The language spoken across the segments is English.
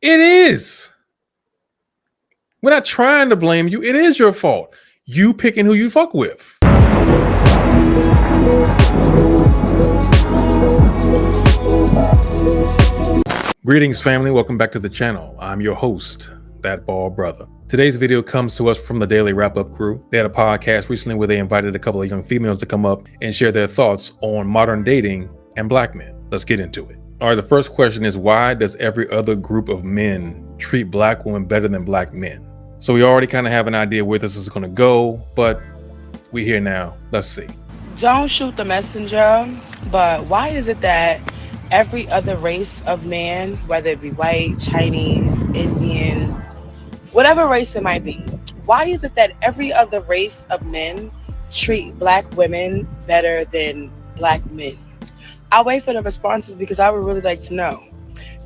It is. We're not trying to blame you. It is your fault. You picking who you fuck with. Greetings, family. Welcome back to the channel. I'm your host, Thatbaldbrutha. Today's video comes to us from the Daily Wrap-Up crew. They had a podcast recently where they invited a couple of young females to come up and share their thoughts on modern dating and black men. Let's get into it. All right, the first question is, why does every other group of men treat black women better than black men? So we already kind of have an idea where this is going to go, but we're here now. Let's see. Don't shoot the messenger, but why is it that every other race of man, whether it be white, Chinese, Indian, whatever race it might be, why is it that every other race of men treat black women better than black men? I'll wait for the responses because I would really like to know.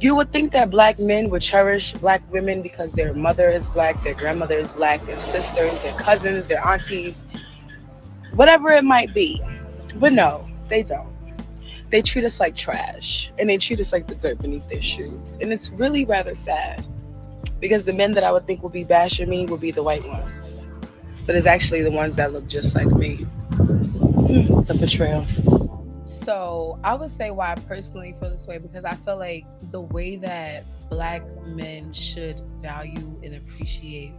You would think that black men would cherish black women because their mother is black, their grandmother is black, their sisters, their cousins, their aunties, whatever it might be. But no, they don't. They treat us like trash, and they treat us like the dirt beneath their shoes. And it's really rather sad because the men that I would think would be bashing me would be the white ones. But it's actually the ones that look just like me. The betrayal. So I would say why I personally feel this way, because I feel like the way that black men should value and appreciate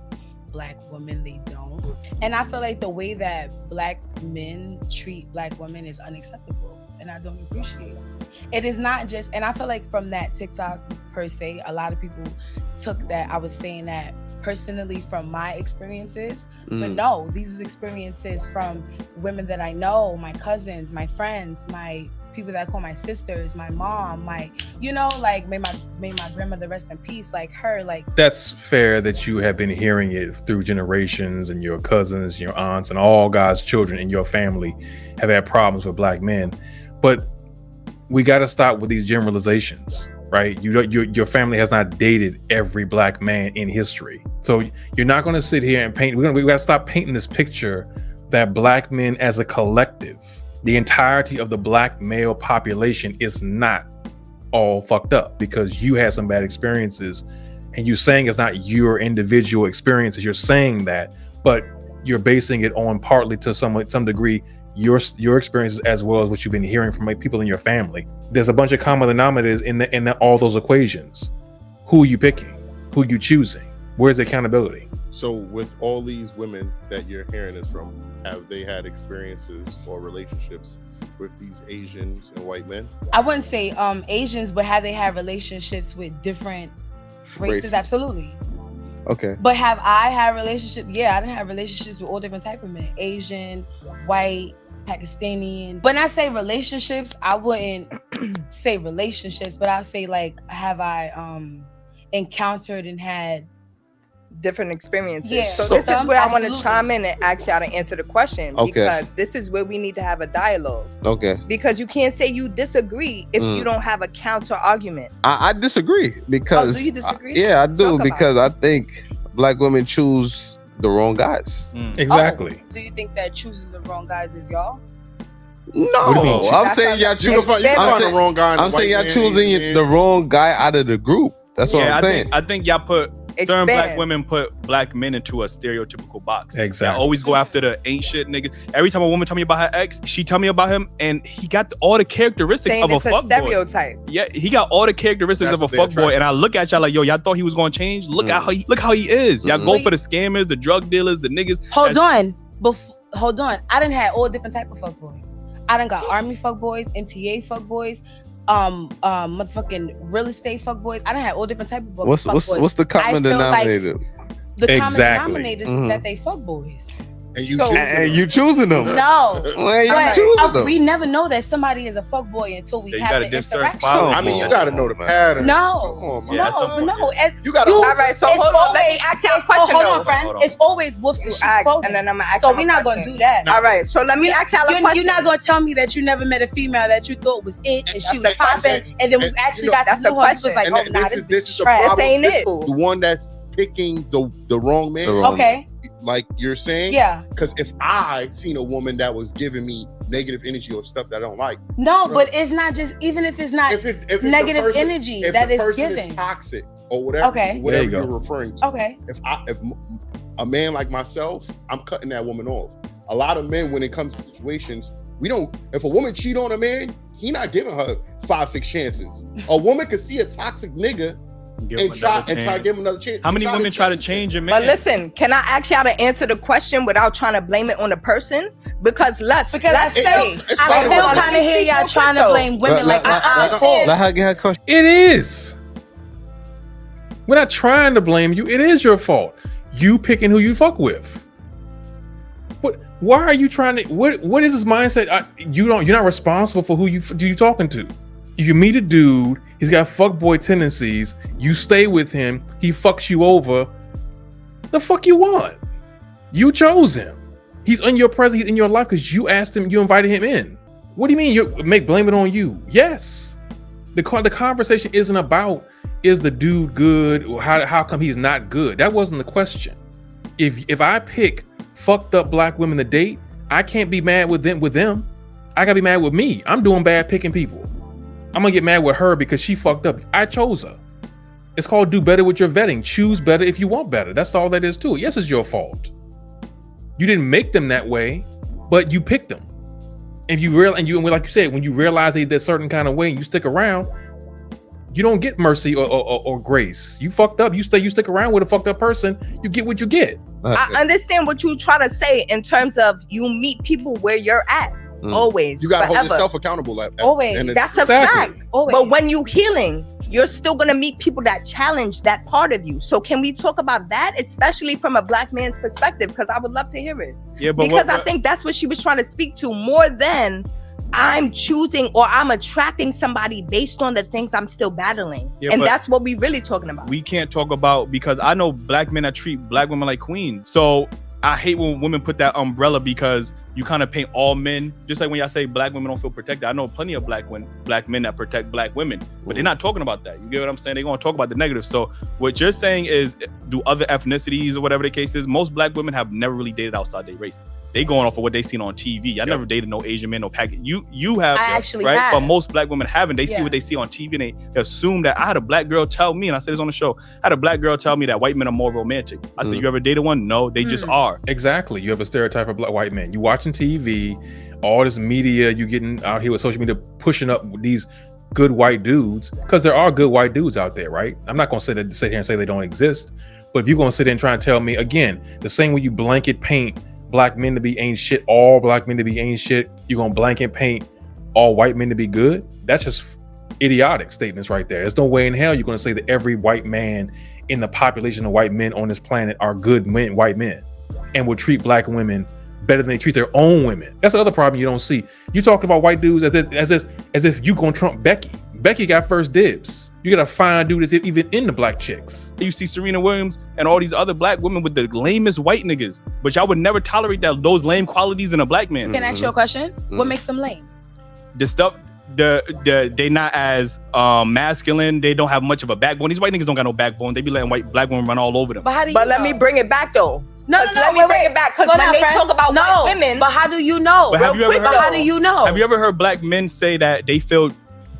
black women, they don't. And I feel like the way that black men treat black women is unacceptable, and I don't appreciate it. It is not just, and I feel like from that TikTok per se, a lot of people took that I was saying that personally from my experiences, but no, these are experiences from women that I know, my cousins, my friends, my people that I call my sisters, my mom, my, you know, like may my grandmother rest in peace, like her, like. That's fair that you have been hearing it through generations, and your cousins, your aunts, and all God's children in your family have had problems with black men. But we got to stop with these generalizations. Right? Your family has not dated every black man in history. So you're not going to sit here and paint. We got to stop painting this picture that black men as a collective, the entirety of the black male population, is not all fucked up because you had some bad experiences, and you're saying it's not your individual experiences. You're saying that, but you're basing it on partly to some degree your experiences as well as what you've been hearing from people in your family. There's a bunch of common denominators in all those equations. Who are you picking? Who are you choosing? Where's the accountability? So with all these women that you're hearing this from, have they had experiences or relationships with these Asians and white men? I wouldn't say Asians, but have they had relationships with different races? Absolutely. Okay. But have I had relationships? Yeah, I didn't have relationships with all different type of men. Asian, white, Pakistani. When I say relationships, I wouldn't say relationships, but I'll say like, have I encountered and had different experiences. Yeah. So this is where I want to Absolutely. chime in and ask y'all to answer the question, Okay. because this is where we need to have a dialogue. Okay. Because you can't say you disagree if you don't have a counter argument. I disagree because do you disagree? yeah, I do, Talk about because I think black women choose the wrong guys. Exactly. Do you think that choosing the wrong guys is y'all? do you mean? No, I'm That's saying how y'all you You choose. can I'm find saying- the wrong guy. in a I'm saying white y'all man, choosing Asian the man. wrong guy out of the group. That's what I'm saying. I think y'all put certain black Expand. women put black men into a stereotypical box. Exactly. They always go after the ain't shit niggas. Every time a woman tell me about her ex, she tell me about him, and he got all the characteristics Saying of a it's a fuckboy. stereotype. Yeah, he got all the characteristics That's of a what they're fuckboy, and I look at y'all like, yo, y'all thought he was gonna change. Look how he is. Y'all go for the scammers, the drug dealers, the niggas. Hold on. I done had all different type of fuckboys. I done got army fuckboys, MTA fuckboys, motherfucking real estate fuckboys. I done had all different type of fuckboys. What's the common I feel like denominator? The Exactly. common denominators is that they fuckboys. And you So- choosing And them. you choosing them. No. Well, you But choosing them. we never know that somebody is a fuckboy until we Yeah, you have gotta the discern interaction. follow. I mean, you Come gotta on, know the man. pattern. No, Come on, man. Yeah, at some point, no. yeah. You gotta. All right, so It's hold on. Let me always- ask y'all a it's- question hold though. on, friend. Hold on. It's always wolves in You sheep ask, clothing. and then I'm gonna ask So y'all we're a not gonna question. do that. All right, so let me ask y'all a question. You're not gonna tell me that you never met a female that you thought was it and she was That's- popping, and then we and, actually you know, got to that's the know her. It was question. like, And oh, nah, this this is the trash. problem. This ain't This- it. The one that's picking the wrong man. The wrong- Okay, Like you're saying. yeah. Because if I seen a woman that was giving me negative energy or stuff that I don't like, No, Bro. but it's not just, even if it's not if the negative person- energy if that the is person given. is toxic, or whatever, Okay. whatever There you you're go. referring to. Okay. If a man like myself, I'm cutting that woman off. A lot of men, when it comes to situations, we don't. If a woman cheat on a man, he not giving her 5-6 chances. A woman could see a toxic nigga and try to give him another chance. How many women try to change a man? But listen, can I ask y'all to answer the question without trying to blame it on the person? Because let's say, I still kind of hear y'all trying to blame women like it's fault. Let her get her question. It is. We're not trying to blame you. It is your fault. You picking who you fuck with. Why are you trying to? What is this mindset? You're not responsible for who you talking to. If you meet a dude, he's got fuckboy tendencies. You stay with him. He fucks you over. The fuck you want? You chose him. He's in your presence. He's in your life because you asked him. You invited him in. What do you mean? You blame it on you? Yes. The conversation isn't about is the dude good or how come he's not good. That wasn't the question. If I pick fucked up black women to date, I can't be mad with them. I gotta be mad with me. I'm doing bad picking people. I'm gonna get mad with her because she fucked up. I chose her. It's called do better with your vetting. Choose better if you want better. That's all that is to it. Yes, it's your fault. You didn't make them that way, but you picked them. And like you said, when you realize they're a certain kind of way and you stick around, you don't get mercy or grace. You fucked up. You stick around with a fucked up person, you get what you get. I understand what you try to say in terms of you meet people where you're at. Always. You gotta forever. hold yourself accountable. Always. That's a fact. Always. But when you healing, you're still gonna meet people that challenge that part of you. So can we talk about that, especially from a black man's perspective? Because I would love to hear it. Yeah, but because I think that's what she was trying to speak to more than I'm choosing or I'm attracting somebody based on the things I'm still battling. Yeah, and but that's what we really talking about. we can't talk about, because I know black men that treat black women like queens. So I hate when women put that umbrella, because you kind of paint all men, just like when y'all say black women don't feel protected. I know plenty of black men that protect black women, but they're not talking about that. You get what I'm saying? They're going to talk about the negative. So what you're saying is, do other ethnicities or whatever the case is, most black women have never really dated outside their race. They going off of what they seen on TV. I never dated no Asian man, no Pakistanese. You have, I actually right? have. But most black women haven't. They see what they see on TV and they assume that. I had a black girl tell me, and I said this on the show, I had a black girl tell me that white men are more romantic. I said, you ever dated one? No, they just are. Exactly. You have a stereotype of black white men. You watching TV, all this media, you getting out here with social media pushing up these good white dudes, because there are good white dudes out there, right? I'm not gonna sit here and say they don't exist, but if you're gonna sit there and try and tell me, again, the same way you blanket paint black men to be ain't shit, all black men to be ain't shit, you're gonna blanket paint all white men to be good? That's just idiotic statements right there. There's no way in hell you're gonna say that every white man in the population of white men on this planet are good men, white men, and will treat black women better than they treat their own women. That's the other problem you don't see. You talk about white dudes as if you gonna trump Becky. Becky got first dibs. You gotta find a dude that's even into black chicks. You see Serena Williams and all these other black women with the lamest white niggas, but y'all would never tolerate those lame qualities in a black man. Can I ask you a question? What makes them lame? The stuff, they not as masculine. They don't have much of a backbone. These white niggas don't got no backbone. They be letting black women run all over them. But how do you But let me bring it back though. No, let me bring it back, because when they talk about white women, but how do you know? But have you ever heard, how do you know? Have you ever heard black men say that they feel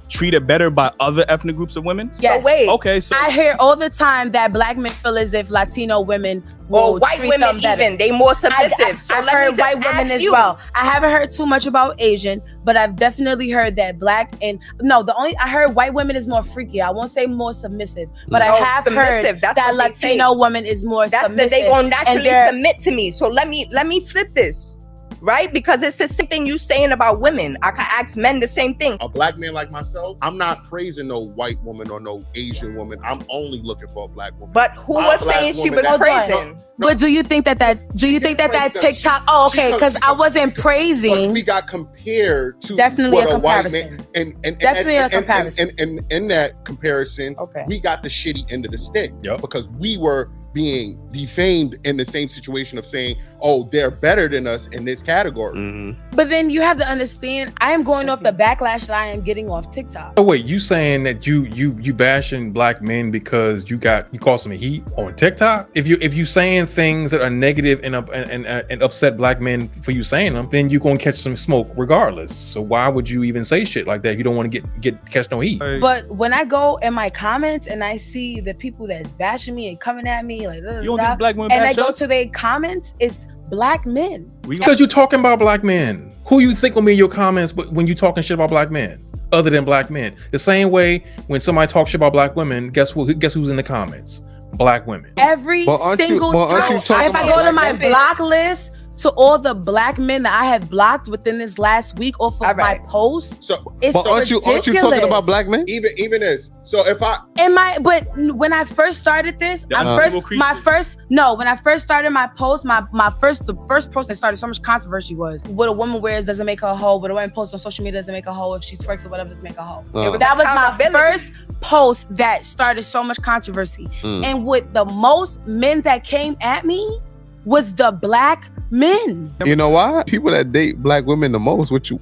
treated better by other ethnic groups of women? Yes. So wait. Okay, so I hear all the time that black men feel as if Latino women will or white treat women them better. even, they more submissive. So I've let me heard just white women ask as you. well. I haven't heard too much about Asian, but I've definitely heard that I heard white women is more freaky. I won't say more submissive, but I have heard That's that what they say. Latino woman is more That's submissive. that they gonna naturally and submit to me. So let me flip this, right? Because it's the same thing you saying about women. I can ask men the same thing. A black man like myself, I'm not praising no white woman or no Asian woman. I'm only looking for a black woman. But who A was black saying she woman was that- praising? No, But do you think that TikTok? Oh, okay, because I wasn't praising. we got compared to Definitely what a white comparison. man, and Definitely a comparison. And in that comparison, Okay. we got the shitty end of the stick. Yep. Because we were being defamed in the same situation of saying, oh, they're better than us in this category. Mm-hmm. But then you have to understand, I am going off the backlash that I am getting off TikTok. So wait, you saying that you bashing black men because you caused some heat on TikTok? If you saying things that are negative and upset black men for you saying them, then you gonna catch some smoke regardless. So why would you even say shit like that if you don't want to catch no heat? But when I go in my comments and I see the people that's bashing me and coming at me like, You don't think black women and I bash go us? to their comments, it's black men. Because you're talking about black men. Who you think will be in your comments but when you talking shit about black men? Other than black men. The same way when somebody talks shit about black women, guess who's in the comments? Black women. Every single time. If I go to my block list, to all the black men that I have blocked within this last week off of my posts, it's aren't you talking about black men? Even this. So if I but when I first started this, when I first started my post, the first post that started so much controversy was what a woman wears doesn't make her a hoe, what a woman posts on social media doesn't make her a hoe, if she twerks or whatever doesn't make her a hoe. That was my first post that started so much controversy. And with the most men that came at me was the black men. You know why? People that date black women the most, what you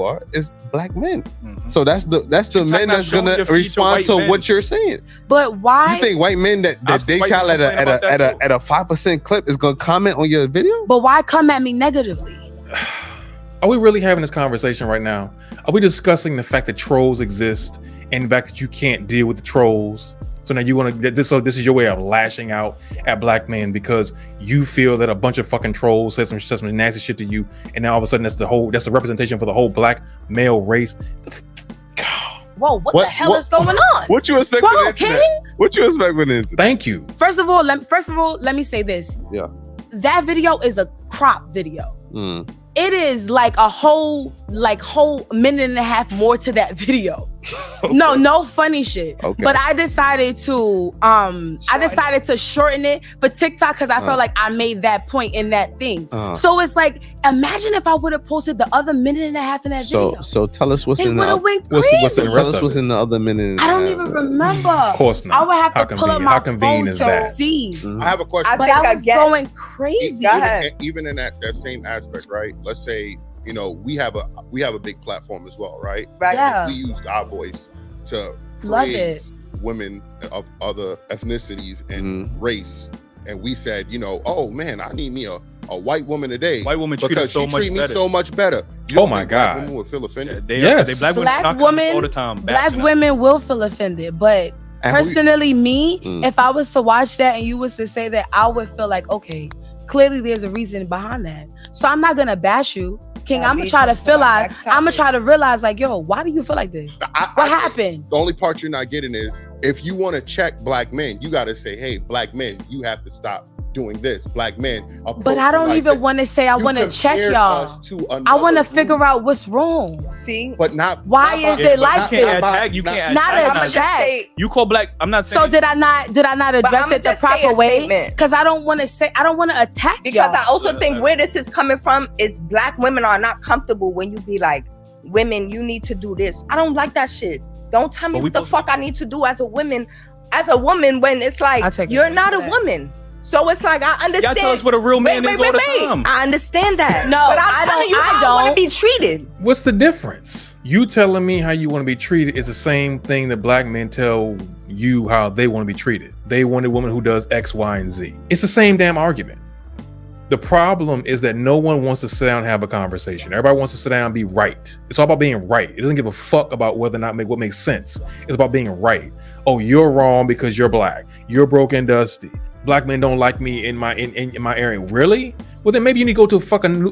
are, is black men. Mm-hmm. So that's the men that's gonna respond to what you're saying. But why? You think white men that date y'all at a 5% clip is gonna comment on your video? But why come at me negatively? Are we really having this conversation right now? Are we discussing the fact that trolls exist and the fact that you can't deal with the trolls? So now you want to this is your way of lashing out at black men because you feel that a bunch of fucking trolls said some nasty shit to you, and now all of a sudden that's the representation for the whole black male race. Whoa, what the hell is going on? What you expect with the internet? What you expect with the internet? Thank you. First of all, let me say this. Yeah. That video is a crop video. It is like a whole minute and a half more to that video. Okay. No funny shit. Okay. But I decided to shorten it for TikTok because I felt like I made that point in that thing. So it's like, imagine if I would have posted the other minute and a half in that video. So tell us what's in the what's in the other minute and a half. I don't even remember. Of course not. I would have to pull up my phone to see. I have a question. But I was going crazy. Even in that same aspect, right? Let's say, we have a big platform as well, right? Right. Yeah. We used our voice to praise women of other ethnicities and race, and we said, oh man, I need me a white woman today. White woman because she treat me so much better. Oh my God, black women would feel offended. Black women all the time. Black women will feel offended, but personally, if I was to watch that and you was to say that, I would feel like, okay, clearly there's a reason behind that. So I'm not gonna bash you, King. I'm gonna try to realize, like, yo, why do you feel like this? What happened? The only part you're not getting is, if you want to check black men, you got to say, hey, black men, you have to stop doing this. Black men. But I don't even want to say I want to check y'all. I want to figure out what's wrong. See? But not. Why is it like this? You can't not attack. You call black. I'm not saying. So did I not address it the proper way? Because I don't want to attack because y'all. I also think where this is coming from is black women are not comfortable when you be like, women, you need to do this. I don't like that shit. Don't tell me what the fuck I need to do as a woman when it's like, you're not a woman. So it's like, I understand. Y'all tell us what a real man is all the time. I understand that. No, but I'm telling you how I want to be treated. What's the difference? You telling me how you want to be treated is the same thing that black men tell you how they want to be treated. They want a woman who does X, Y, and Z. It's the same damn argument. The problem is that no one wants to sit down and have a conversation. Everybody wants to sit down and be right. It's all about being right. It doesn't give a fuck about whether or not what makes sense. It's about being right. Oh, you're wrong because you're black. You're broke and dusty. Black men don't like me in my area. Really? Well, then maybe you need to go to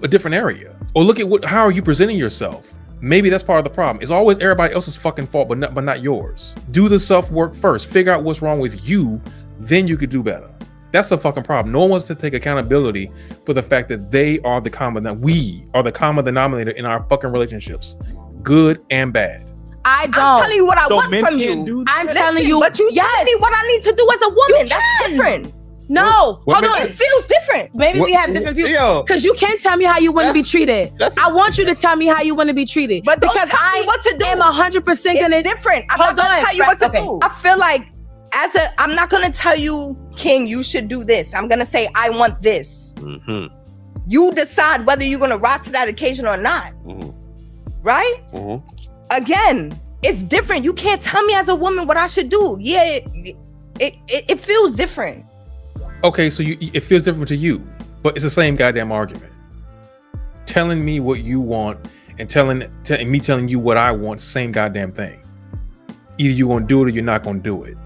a different area. Or look at how are you presenting yourself? Maybe that's part of the problem. It's always everybody else's fucking fault, but not yours. Do the self work first. Figure out what's wrong with you. Then you could do better. That's the fucking problem. No one wants to take accountability for the fact that we are the common denominator in our fucking relationships, good and bad. I don't. I'm telling you what I want from you. I'm telling you, but you tell me what I need to do as a woman. That's different. No, hold on. It feels different. Maybe we have different views. Because you can't tell me how you want to be treated. I want you to tell me how you want to be treated. But don't tell me what to do. I'm 100% gonna. It's different. I'm not gonna tell you what to do. I feel like I'm not gonna tell you, King, you should do this. I'm gonna say I want this. Mm-hmm. You decide whether you're gonna rise to that occasion or not. Mm-hmm. Right? Mm-hmm. Again, it's different. You can't tell me as a woman what I should do. Yeah, it feels different. Okay, so it feels different to you, but it's the same goddamn argument. Telling me what you want and me telling you what I want, same goddamn thing. Either you're gonna do it or you're not gonna do it.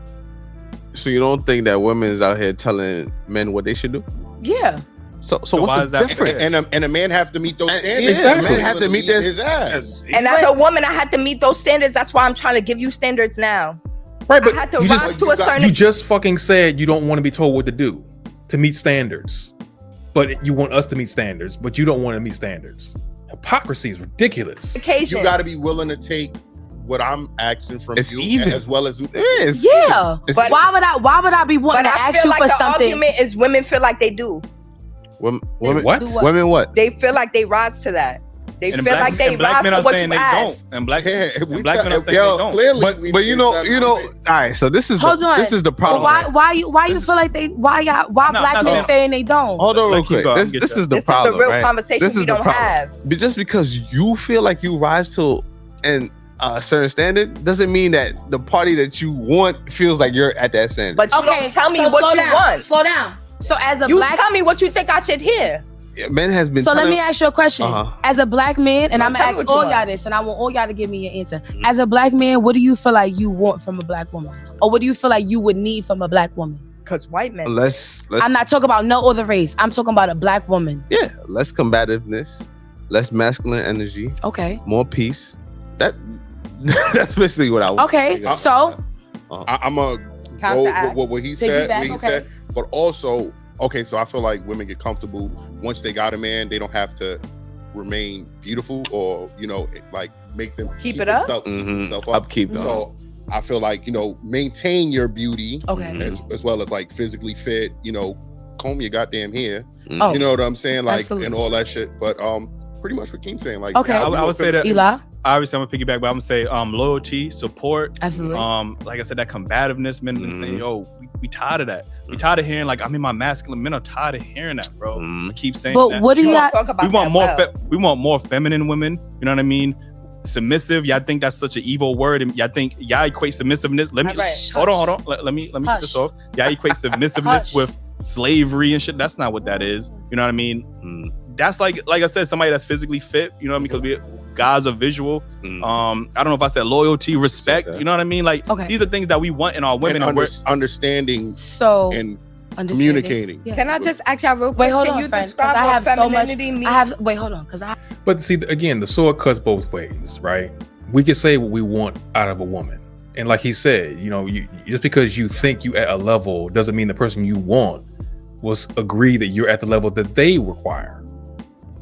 So you don't think that women is out here telling men what they should do? Yeah. So what's the difference? And a man have to meet those standards. Exactly. A man have to meet his ass. And as a woman, I had to meet those standards. That's why I'm trying to give you standards now. Right, but I had to rise to a certain. You just fucking said you don't want to be told what to do to meet standards, but you want us to meet standards, but you don't want to meet standards. Hypocrisy is ridiculous. Occasion. You got to be willing to take what I'm asking from it's you, even. as well as Yeah. But why would I be wanting to ask you for something? The argument is women feel like they do. Women what? Women what? They feel like they rise to that. They feel like they rise to what you ask. And black men are saying they don't. Clearly, but you know. All right. So this is this is the problem. But why you feel like why black men saying they don't? Hold on, real quick. This is the problem. This is the real right? conversation we don't have. But just because you feel like you rise to a certain standard doesn't mean that the party that you want feels like you're at that standard. But you don't tell me what you want. Slow down. So as a you black, tell me what you think I should hear. Men has been. So let me ask you a question. As a black man, and I'm gonna ask all y'all this, and I want all y'all to give me your answer. As a black man, what do you feel like you want from a black woman, or what do you feel like you would need from a black woman? Because white men. Let's. I'm not talking about no other race. I'm talking about a black woman. Yeah, less combativeness, less masculine energy. Okay. More peace. That's basically what I want. Okay, so I'm gonna go with what he said. But also, okay, so I feel like women get comfortable once they got a man. They don't have to remain beautiful or like make them keep it up. Themselves up. Upkeep. So I feel like maintain your beauty. Okay. As well as like physically fit. Comb your goddamn hair. Oh, you know what I'm saying? Like absolutely. and all that shit. But pretty much what Keem's saying. Like okay, I would say that. Eli. Obviously, I'm gonna piggyback, but I'm gonna say loyalty, support. Absolutely. Like I said, that combativeness. Men been saying, "Yo, we tired of that. We tired of hearing like I'm in my masculine." Men are tired of hearing that, bro. I keep saying but that. What do you talk about? We want more. We want more feminine women. You know what I mean? Submissive. Y'all think that's such an evil word, and y'all equate submissiveness. Let me hold on. Let me get this off. Y'all equate submissiveness with slavery and shit. That's not what that is. You know what I mean? That's like I said, somebody that's physically fit. You know what I mean? Because guys are visual. I don't know if I said loyalty, respect. You know what I mean? Like these are things that we want in our women. And understanding. So and communicating. Yeah. Can I just ask y'all real quick? Wait, hold Can on, you friend. describe I what have so much. femininity means? Wait, hold on, But see, again, the sword cuts both ways, right? We can say what we want out of a woman, and like he said, just because you think you at a level doesn't mean the person you want will agree that you're at the level that they require.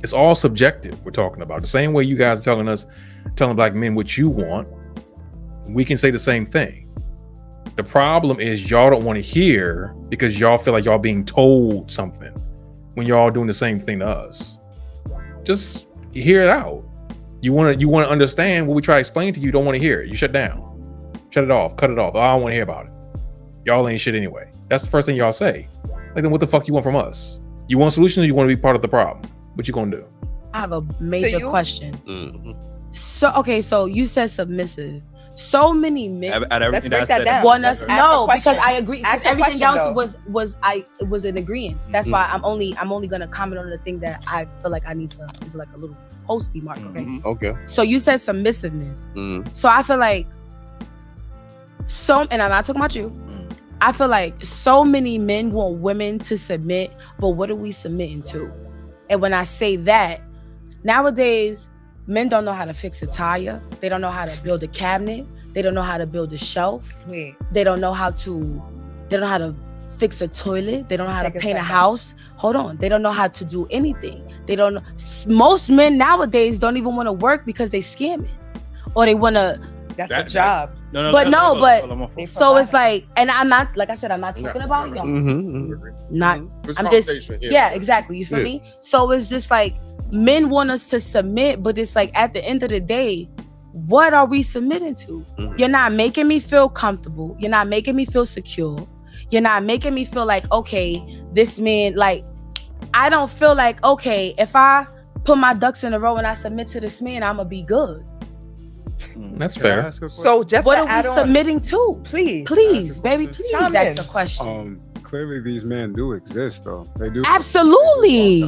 It's all subjective. We're talking about the same way you guys are telling black men what you want. We can say the same thing. The problem is y'all don't want to hear because y'all feel like y'all being told something when y'all all doing the same thing to us. Just hear it out. You want to understand what we try to explain to you. Don't want to hear it. You shut down, shut it off, cut it off. I don't want to hear about it. Y'all ain't shit anyway. That's the first thing y'all say. Like, then what the fuck you want from us? You want solutions? Or you want to be part of the problem? What you gonna do? I have a major question. So you said submissive. So many men. Let's break that down. Because I agree. Because everything else was an agreement. That's why I'm only gonna comment on the thing that I feel like I need to. Is like a little posty mark. Okay. Okay. So you said submissiveness. So I feel like and I'm not talking about you. I feel like so many men want women to submit, but what are we submitting to? And when I say that, nowadays, men don't know how to fix a tire. They don't know how to build a cabinet. They don't know how to build a shelf. They don't know how to fix a toilet. They don't know how to paint a house. Hold on. They don't know how to do anything. They don't know. Most men nowadays don't even want to work because they scamming. Or they want to. That's a job. So it's like, and I'm not, like I said, I'm not talking about y'all. I'm just, exactly. You feel me? So it's just like, men want us to submit, but it's like, at the end of the day, what are we submitting to? You're not making me feel comfortable. You're not making me feel secure. You're not making me feel like, okay, this man, like, I don't feel like, okay, if I put my ducks in a row and I submit to this man, I'm gonna be good. That's fair. So just what are we submitting to? Please, baby, please ask a question. Clearly these men do exist, though. They do. Absolutely.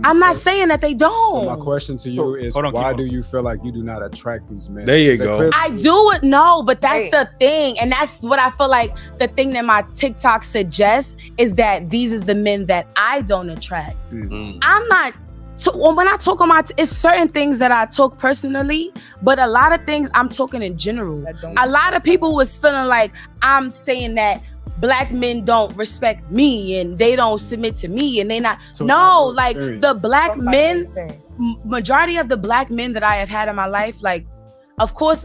I'm not saying that they don't. So my question to you is, why do you feel like you do not attract these men? There you go. I do it, no, but that's the thing. And that's what I feel like the thing that my TikTok suggests is that these is the men that I don't attract. I'm not, when I talk on it's certain things that I talk personally, but a lot of things I'm talking in general. A lot of people was feeling like I'm saying that Black men don't respect me and they don't submit to me and they not. So no, like the Black men, majority of the Black men that I have had in my life, like, of course,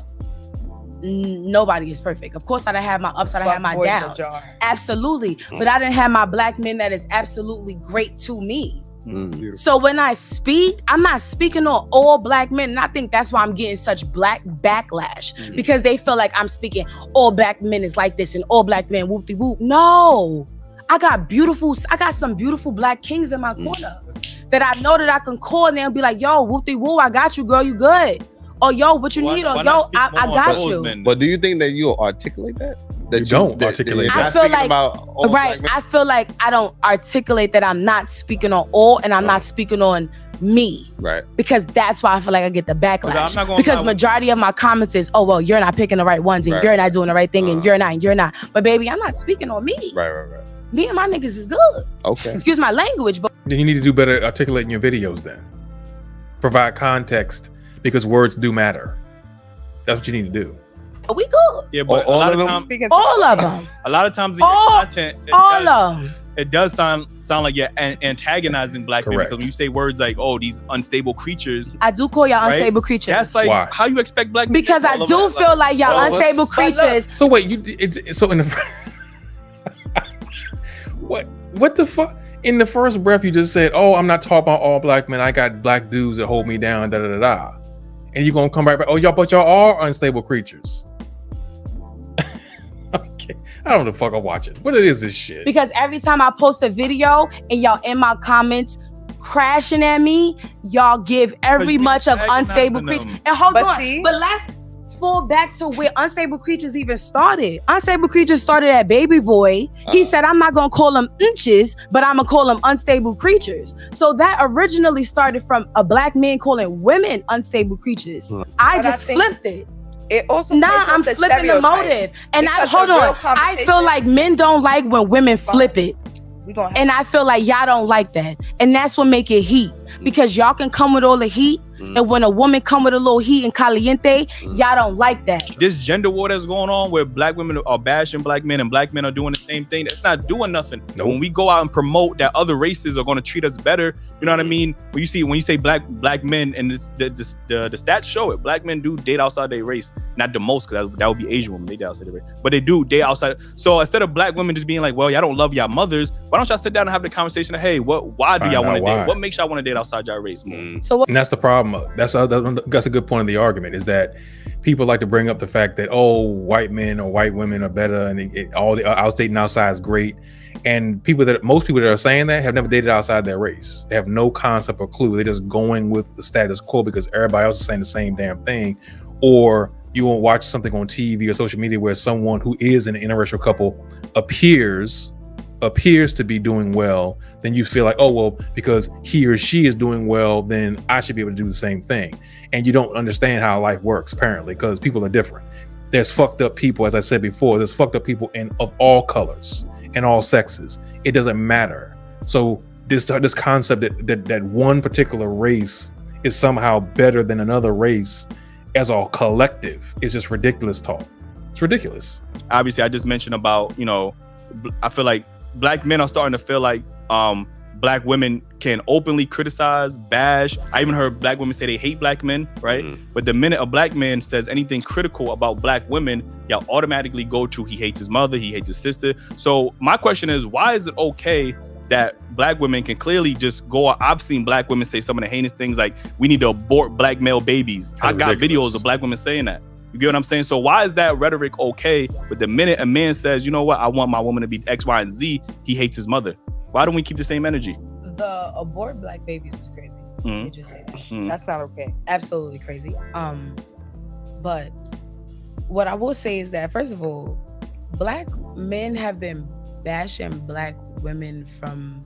nobody is perfect. Of course, I done have my ups, I done have my downs. Absolutely. But I didn't have my Black men that is absolutely great to me. So when I speak, I'm not speaking on all Black men, and I think that's why I'm getting such Black backlash because they feel like I'm speaking all Black men is like this and all Black men whoop de whoop. No, I got some beautiful Black kings in my corner that I know that I can call and they'll be like, yo, whoop de whoop, I got you, girl, you good. Or yo, what you need? Or yo, I got you. But do you think that you'll articulate that? That you don't articulate that. I feel like, I feel like I don't articulate that I'm not speaking on all and I'm not speaking on me. Right. Because that's why I feel like I get the backlash. Because majority of my comments is, oh, well, you're not picking the right ones and you're not doing the right thing and you're not. But baby, I'm not speaking on me. Right. Me and my niggas is good. Okay. Excuse my language, but then you need to do better articulating your videos then. Provide context because words do matter. That's what you need to do. We good. Yeah, but a lot of times, all of them. A lot of times in your content, all of them. It does sound like you're antagonizing Black men because when you say words like, "Oh, these unstable creatures," I do call y'all unstable creatures. That's like how you expect Black men. Because I do feel like y'all unstable creatures. So wait, so in the what the fuck? In the first breath, you just said, "Oh, I'm not talking about all Black men. I got Black dudes that hold me down." Da da da da. And you're gonna come right back. Oh, y'all are unstable creatures. Okay, I don't know the fuck I'm watching. What is this shit? Because every time I post a video and y'all in my comments crashing at me, y'all give every much of unstable creatures. And hold on, but let's fall back to where unstable creatures even started. Unstable creatures started at Baby Boy. He said, I'm not gonna call them inches, but I'm gonna call them unstable creatures. So that originally started from a Black man calling women unstable creatures. I just flipped it. It also I'm flipping the motive. And I feel like men don't like when women flip it. And I feel like y'all don't like that. And that's what make it heat. Because y'all can come with all the heat. And when a woman come with a little heat and caliente, y'all don't like that. This gender war that's going on where Black women are bashing Black men and Black men are doing the same thing, that's not doing nothing. Nope. When we go out and promote that other races are going to treat us better, you know what I mean? When you say black men, and the stats show it, Black men do date outside their race. Not the most, because that would be Asian women, they date outside their race. But they do date outside. So instead of Black women just being like, well, y'all don't love y'all mothers, why don't y'all sit down and have the conversation of, hey, why do y'all want to date? What makes y'all want to date outside y'all race more? And that's the problem. That's a good point of the argument, is that people like to bring up the fact that, oh, white men or white women are better and all the dating outside is great. And most people that are saying that have never dated outside their race. They have no concept or clue. They're just going with the status quo because everybody else is saying the same damn thing. Or you won't watch something on TV or social media where someone who is an interracial couple appears to be doing well, then you feel like, oh, well, because he or she is doing well, then I should be able to do the same thing. And you don't understand how life works, apparently, because people are different. There's fucked up people, as I said before, there's fucked up people of all colors and all sexes. It doesn't matter. So this concept that one particular race is somehow better than another race as a collective is just ridiculous talk. It's ridiculous. Obviously, I just mentioned about, I feel like Black men are starting to feel like Black women can openly criticize, bash. I even heard Black women say they hate Black men, right? But the minute a Black man says anything critical about Black women, y'all automatically go to he hates his mother, he hates his sister. So my question is, why is it okay that black women can clearly just go. I've seen black women say some of the heinous things like, we need to abort black male babies. I got videos of black women saying that. You get what I'm saying? So why is that rhetoric okay? But the minute a man says, you know what, I want my woman to be X, Y, and Z, he hates his mother. Why don't we keep the same energy? The abort black babies is crazy. Let me just say that. That's not okay. Absolutely crazy. But what I will say is that, first of all, black men have been bashing black women from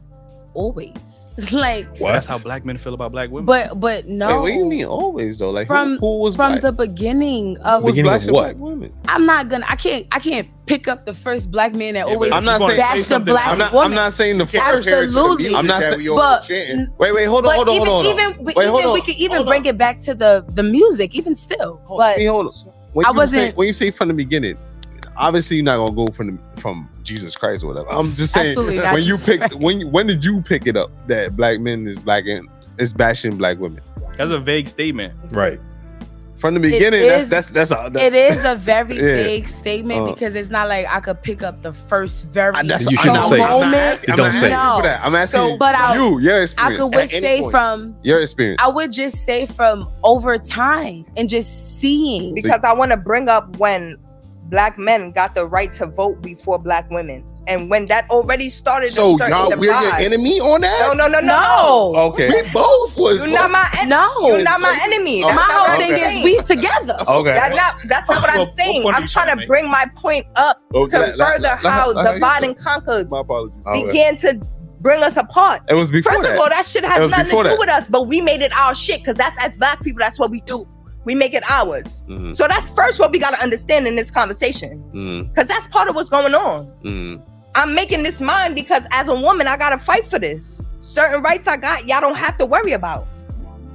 always. Like, what? That's how black men feel about black women. But no. Wait, what do you mean always though? Like from who was from black? the beginning of Who was beginning of what? black women? I'm not gonna. I can't pick up the first black man that always I'm not saying bashed a black woman. I'm not saying the first. Absolutely. I'm not saying. But Wait, hold on. We could even bring it back to the music, even still. But hold on. When you say from the beginning, obviously you're not gonna go from Jesus Christ or whatever. I'm just saying when did you pick it up that black men is bashing black women? That's a vague statement, right? From the beginning, it is a very vague statement because it's not like I could pick up the first very you shouldn't say moment. You don't say. No. I'm asking your experience. I could say from your experience. I would just say from over time and just seeing. Because I want to bring up when black men got the right to vote before black women. And when that already started, so y'all, we're your enemy on that? No. Okay. We both was. You're not my enemy. No. You're not my enemy. My whole thing is we together. Okay. That's not what I'm saying. I'm trying to bring my point up to further how divide and conquer began to bring us apart. It was before First of all, that shit has nothing to do with us, but we made it our shit because that's as black people, that's what we do. We make it ours. Mm-hmm. So that's first what we got to understand in this conversation. Because that's part of what's going on. I'm making this mine because as a woman, I got to fight for this. Certain rights I got, y'all don't have to worry about.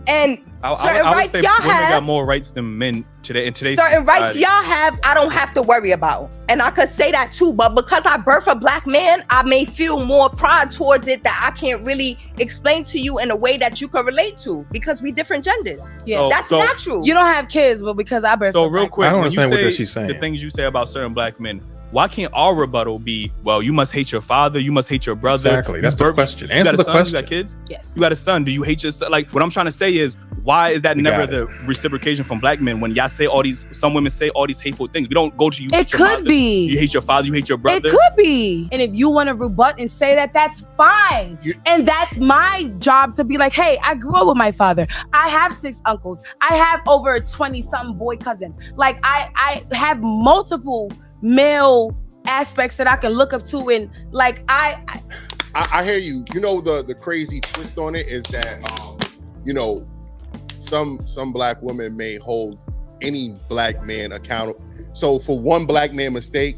And certain rights y'all have, got more rights than men today in today's certain society. rights y'all have, I don't have to worry about. And I could say that too, but because I birth a black man, I may feel more pride towards it that I can't really explain to you in a way that you can relate to because we different genders. Yeah, that's natural. You don't have kids, but because I birthed. So real quick, I don't understand what she's saying. The things you say about certain black men. Why can't our rebuttal be, well, you must hate your father, you must hate your brother? Exactly. That's the question. Answer the question. You got kids? Yes. You got a son. Do you hate your son? Like, what I'm trying to say is, why is that never the reciprocation from black men when y'all say some women say all these hateful things? We don't go to you. It could be. You hate your father, you hate your brother. It could be. And if you want to rebut and say that, that's fine. And that's my job to be like, hey, I grew up with my father. I have 6 uncles. I have over 20-something boy cousin. Like, I have multiple male aspects that I can look up to, and like I hear you. You know, the crazy twist on it is that you know, some black women may hold any black man accountable. So for one black man mistake,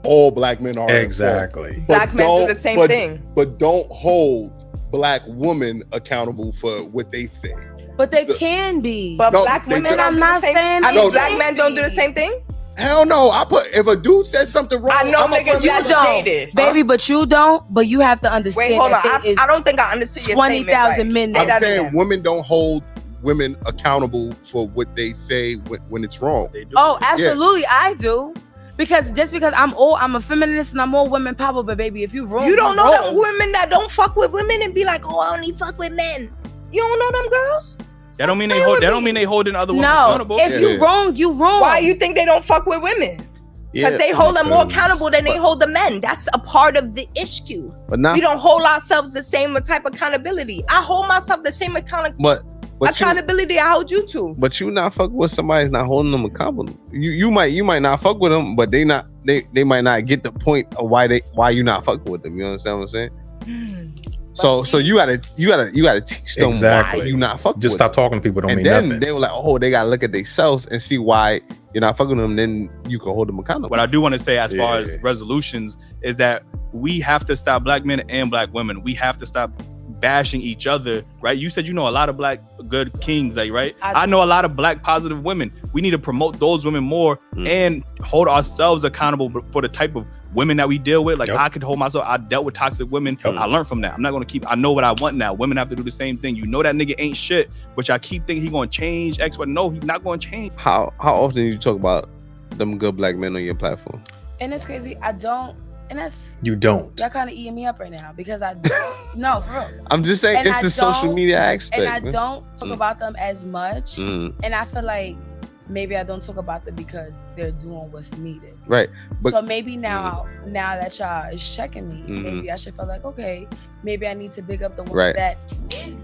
all black men are exactly. Black men do the same thing. But don't hold black women accountable for what they say. But they can be. But black women, I'm not saying. I mean, black men don't do the same thing. Hell no! If a dude says something wrong, I know niggas you don't, baby, but you don't. But you have to understand. Wait, hold on. I don't think I understand. 20,000 men. I'm saying women don't hold women accountable for what they say when it's wrong. Oh, absolutely, yeah. I do. Because just because I'm a feminist and I'm all women power, but baby, if you wrong, you don't know them women that don't fuck with women and be like, oh, I only fuck with men. You don't know them girls. That don't mean they holding other women accountable. If you wrong, you wrong. Why you think they don't fuck with women? Because they hold them more accountable than they hold the men. That's a part of the issue. But we don't hold ourselves the same type of accountability. I hold myself the same accountability I hold you to. But you not fuck with somebody's not holding them accountable. You might not fuck with them, but they might not get the point of why you not fucking with them. You understand what I'm saying? So you gotta teach them why you not fucking with them. Just stop talking to people. Don't mean nothing. Then they were like, oh, they gotta look at themselves and see why you're not fucking with them. Then you can hold them accountable. What I do want to say as far as resolutions is that we have to stop black men and black women. We have to stop bashing each other, right? You said you know a lot of black good kings, like, right? I know a lot of black positive women. We need to promote those women more and hold ourselves accountable for the type of women that we deal with. Like, I could hold myself. I dealt with toxic women. I learned from that. I'm not going to I know what I want now. Women have to do the same thing. You know that nigga ain't shit, but I keep thinking he going to change X, but no, he's not going to change. How often do you talk about them good black men on your platform? And it's crazy. I don't And that's You don't. y'all kind of eating me up right now because I no for real. I'm just saying And it's I the social don't- media aspect. And I man. don't talk about them as much. Mm, And I feel like maybe I don't talk about them because they're doing what's needed. right. But So maybe now that y'all is checking me, Mhm. maybe I should feel like, okay, maybe I need to big up the one Right. that is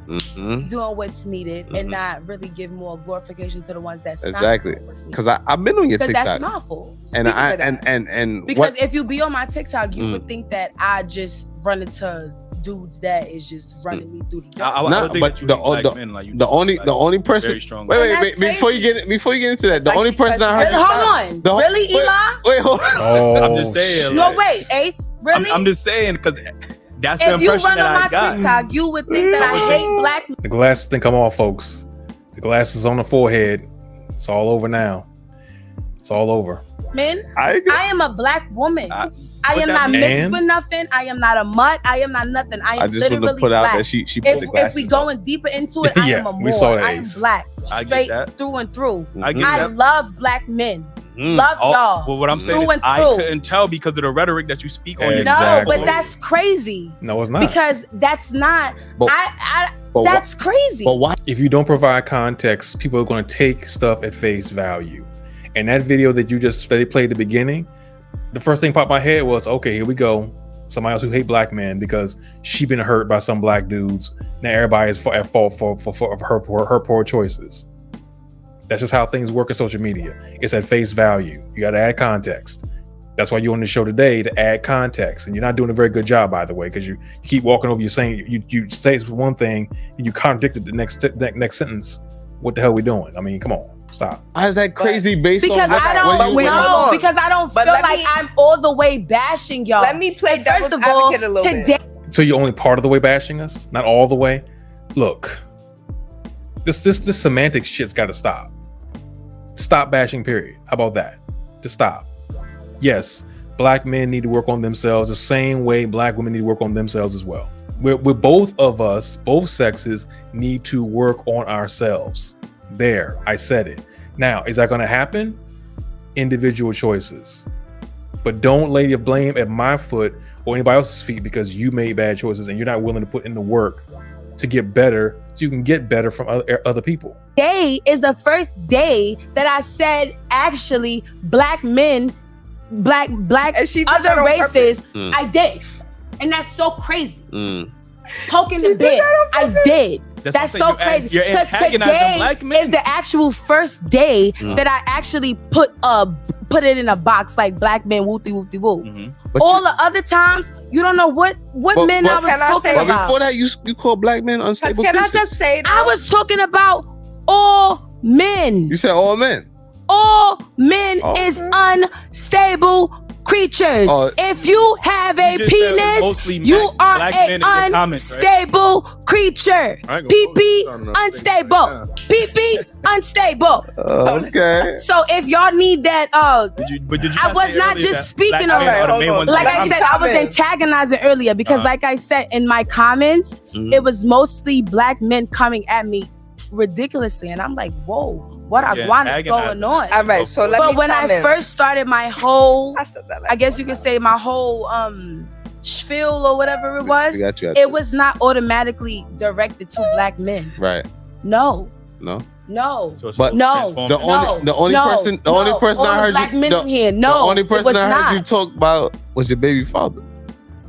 mhm. doing what's needed Mhm. and not really give more glorification to the ones that's Exactly. not doing what's needed. Because I've been on your Because TikTok. that's my fault. and I Speaking of that. and Because what, if you be on my TikTok, you Mm. would think that I just run into dudes that is just running me through the I door. would think but that you the- hate black the- men, like you the just, only like, the only person very strong. wait And that's before you crazy. get into that, the Like only she person said, I heard Really? Hold on. The- Really, wait, Eli? wait, hold on. Oh, I'm just saying, No, like- wait, Ace. Really? I'm just saying because that's the if you impression run that on I my got. TikTok, you would think that I hate black men. the glasses think I'm off, folks. The glasses on the forehead. It's all over now. It's all over. I I am a black woman. I- I what am that not mean? mixed with nothing. I am not a mutt. I am not nothing. I am just want literally to put out black. that she put the If glasses we on. going deeper into it, I Yeah, am a we Moor. saw that, I am Ace. black, I get straight that. through and through. I get I that. love black men. Mm. Love Oh, y'all. well, what I'm saying Through is and I through. couldn't tell because of the rhetoric that you speak on. your No, Exactly. but that's crazy No, it's not. because that's not. But- but why- That's crazy. but why If you don't provide context, people are going to take stuff at face value. And that video that they played at the beginning, the first thing popped in my head was, okay, here we go. Somebody else who hate black men because she been hurt by some black dudes. Now everybody is at fault for her poor choices. That's just how things work in social media. It's at face value. You got to add context. That's why you're on the show today, to add context. And you're not doing a very good job, by the way, because you keep walking over. You're saying you say one thing and you contradicted the next sentence. What the hell are we doing? I mean, come on, stop. why is that crazy based because on I But don't wait, hold know. on. Because I don't But feel let like me- I'm all the way bashing y'all. Let me play devil's First of all, advocate a little bit. today. So you're only part of the way bashing us, not all the way. Look, this semantic shit's got to stop. Stop bashing. Period. How about that? Just stop. Yes, black men need to work on themselves the same way black women need to work on themselves as well. We're both of us, both sexes, need to work on ourselves. There, I said it. Now, is that going to happen? Individual choices. But don't lay your blame at my foot or anybody else's feet because you made bad choices and you're not willing to put in the work to get better so you can get better from other people. Day is the first day that I said actually black men, black And she did other that on races. purpose. Mm. I did, and that's so crazy. Mm. Poking She the did bear, that on I purpose. did. That's That's what so I'm saying. crazy. You're Because antagonizing today black men. is the actual first day Mm. that I actually put it in a box like black men whoopty whoopty whoop. Mhm. But All you- the other times, you don't know what But- men but I was can I talking say- but about. before that, you call black men unstable Can I creatures. just say I was talking about all men. You said all men. All men Oh, is okay. unstable creatures. Oh. If you have a You just said penis, mostly you are black men in an the comments, right? unstable creature. I ain't gonna PP post this on the unstable. Facebook right PP unstable. Okay. So if y'all need that, But did you I not was say not earlier just that speaking black of- men are the Hold main on. ones in like the I comments? said, I was comments. antagonizing earlier because, Uh-huh. like I said in my comments, Mhm. it was mostly black men coming at me ridiculously, and I'm like, whoa, what Yeah, iguana is going antagonizing. on? All right, so let But me when I chime in. first started my whole, I said that like I guess four you could times. say my whole spiel or whatever it was, I got you. it was not automatically directed to black men. right. No, No. no. So it's But- No. transformed. The only person all I heard black you. men The, in here. the No, only it person was I heard you not. talk about was your baby father.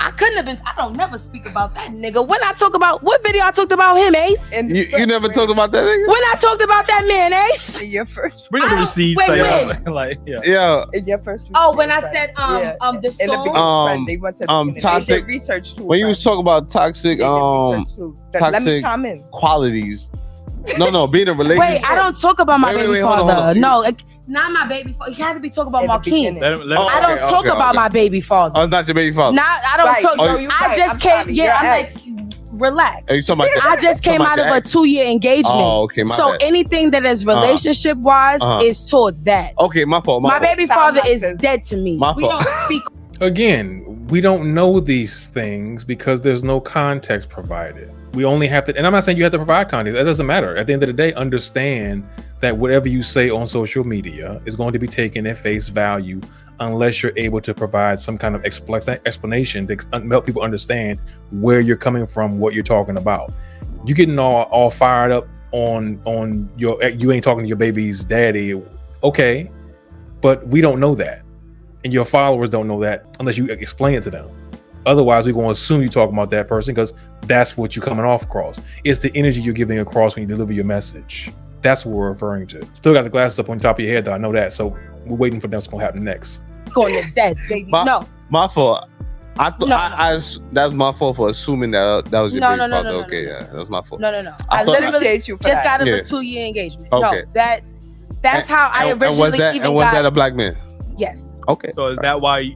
I couldn't have been. I don't never speak about that nigga. When I talk about what video I talked about him, Ace. In You never talked about that nigga? When I talked about that man, Ace. in your first Bring up I the don't- receipts. wait, like, yeah. Yeah. in your first Oh, when I friend. said Yeah. the In the song. beginning, they went to the beginning. They toxic- did research too. When you was talking about toxic They did research too. Let me toxic- chime in. qualities. No, being in a relationship. Wait, I don't talk about my Wait, baby hold father. on. No, not my baby father. He had to be talking about In the Marquise. beginning. Let him, Oh, I don't okay, talk okay, about okay. my baby father. Oh, it's not your baby father. Not. I don't Right, talk. no, you I right. just I'm came. sorry. Yeah, Your I'm ex. like, relax. Are you talking about I just came out of a 2-year engagement. Oh, okay, my so bad. anything that is relationship wise is towards that. Okay, my fault. My fault. baby Sound father like is this. dead to me. My We fault. don't speak. Again, we don't know these things because there's no context provided. We only have to, and I'm not saying you have to provide context. That doesn't matter. At the end of the day, understand that whatever you say on social media is going to be taken at face value unless you're able to provide some kind of explanation to help people understand where you're coming from, what you're talking about. You getting all fired up on you ain't talking to your baby's daddy, okay, but we don't know that, and your followers don't know that unless you explain it to them. Otherwise, we're going to assume you're talking about that person because that's what you're coming off across. It's the energy you're giving across when you deliver your message. That's what we're referring to. Still got the glasses up on top of your head, though. I know that. So we're waiting for what's going to happen next. Going to death, baby. My fault. That's my fault for assuming that was your baby father. Okay, yeah, that was my fault. No. I literally just got a 2-year engagement. Okay. No, that's how I originally was that a black man? Yes. Okay. So is that why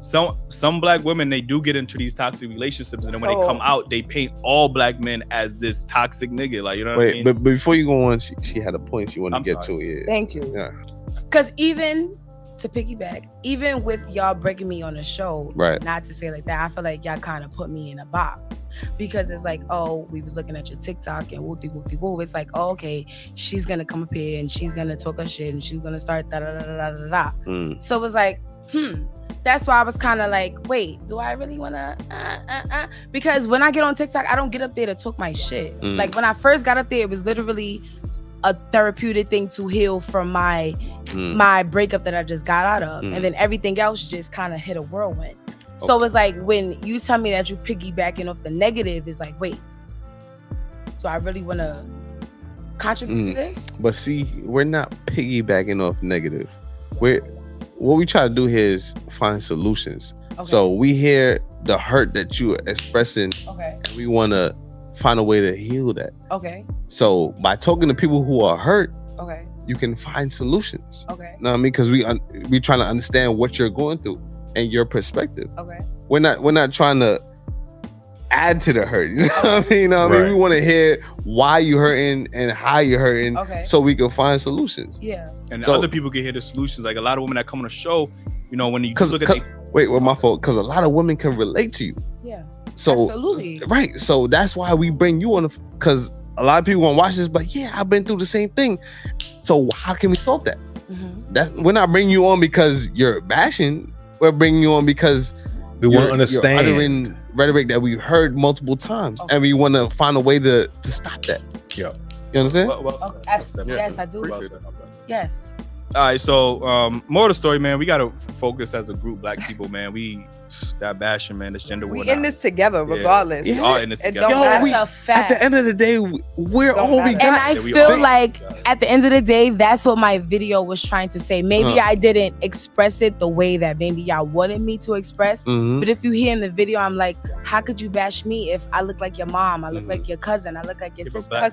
some black women, they do get into these toxic relationships, and then when they come out, they paint all black men as this toxic nigga, like, you know what I mean? But before you go on, she had a point she wanted to get to. Yeah. Thank you. Yeah. Because even to piggyback, even with y'all breaking me on the show, right? Not to say like that, I feel like y'all kind of put me in a box because it's like, oh, we was looking at your TikTok and woo. It's like, oh, okay, she's gonna come up here and she's gonna talk her shit and she's gonna start da da da da da da. So it was like, that's why I was kind of like, wait, do I really wanna? Because when I get on TikTok, I don't get up there to talk my shit. Like when I first got up there, it was literally a therapeutic thing to heal from my breakup that I just got out of, and then everything else just kind of hit a whirlwind. So it's like when you tell me that you piggybacking off the negative, it's like, wait, so I really want to contribute to this? But see, we're not piggybacking off negative. What we try to do here is find solutions. Okay. So we hear the hurt that you are expressing, and we want to find a way to heal that. Okay. So by talking to people who are hurt, okay, you can find solutions. Okay. Know what I mean? Because we trying to understand what you're going through and your perspective. Okay. We're not trying to add to the hurt. You know what I mean? I mean, we want to hear why you're hurting and how you're hurting, so we can find solutions. Yeah. And other people can hear the solutions. Like a lot of women that come on the show, you know, when you look at my fault. Because a lot of women can relate to you. Yeah. So absolutely. Right. So that's why we bring you on, because a lot of people want to watch this, but yeah, I've been through the same thing. So how can we solve that? We're not bringing you on because you're bashing. We're bringing you on because we want to understand. You're uttering rhetoric that we've heard multiple times, and we want to find a way to stop that. Yeah. You understand? Absolutely. Yes, I do. Yes. All right, so more of the story, man. We gotta focus as a group, black people, man. That bashing, man. This gender war. We in this together, regardless. We are in this together. That's a fact. At the end of the day, we're all we got. And I feel like at the end of the day, that's what my video was trying to say. Maybe I didn't express it the way that maybe y'all wanted me to express. But if you hear in the video, I'm like, how could you bash me if I look like your mom? I look like your cousin. I look like your sister.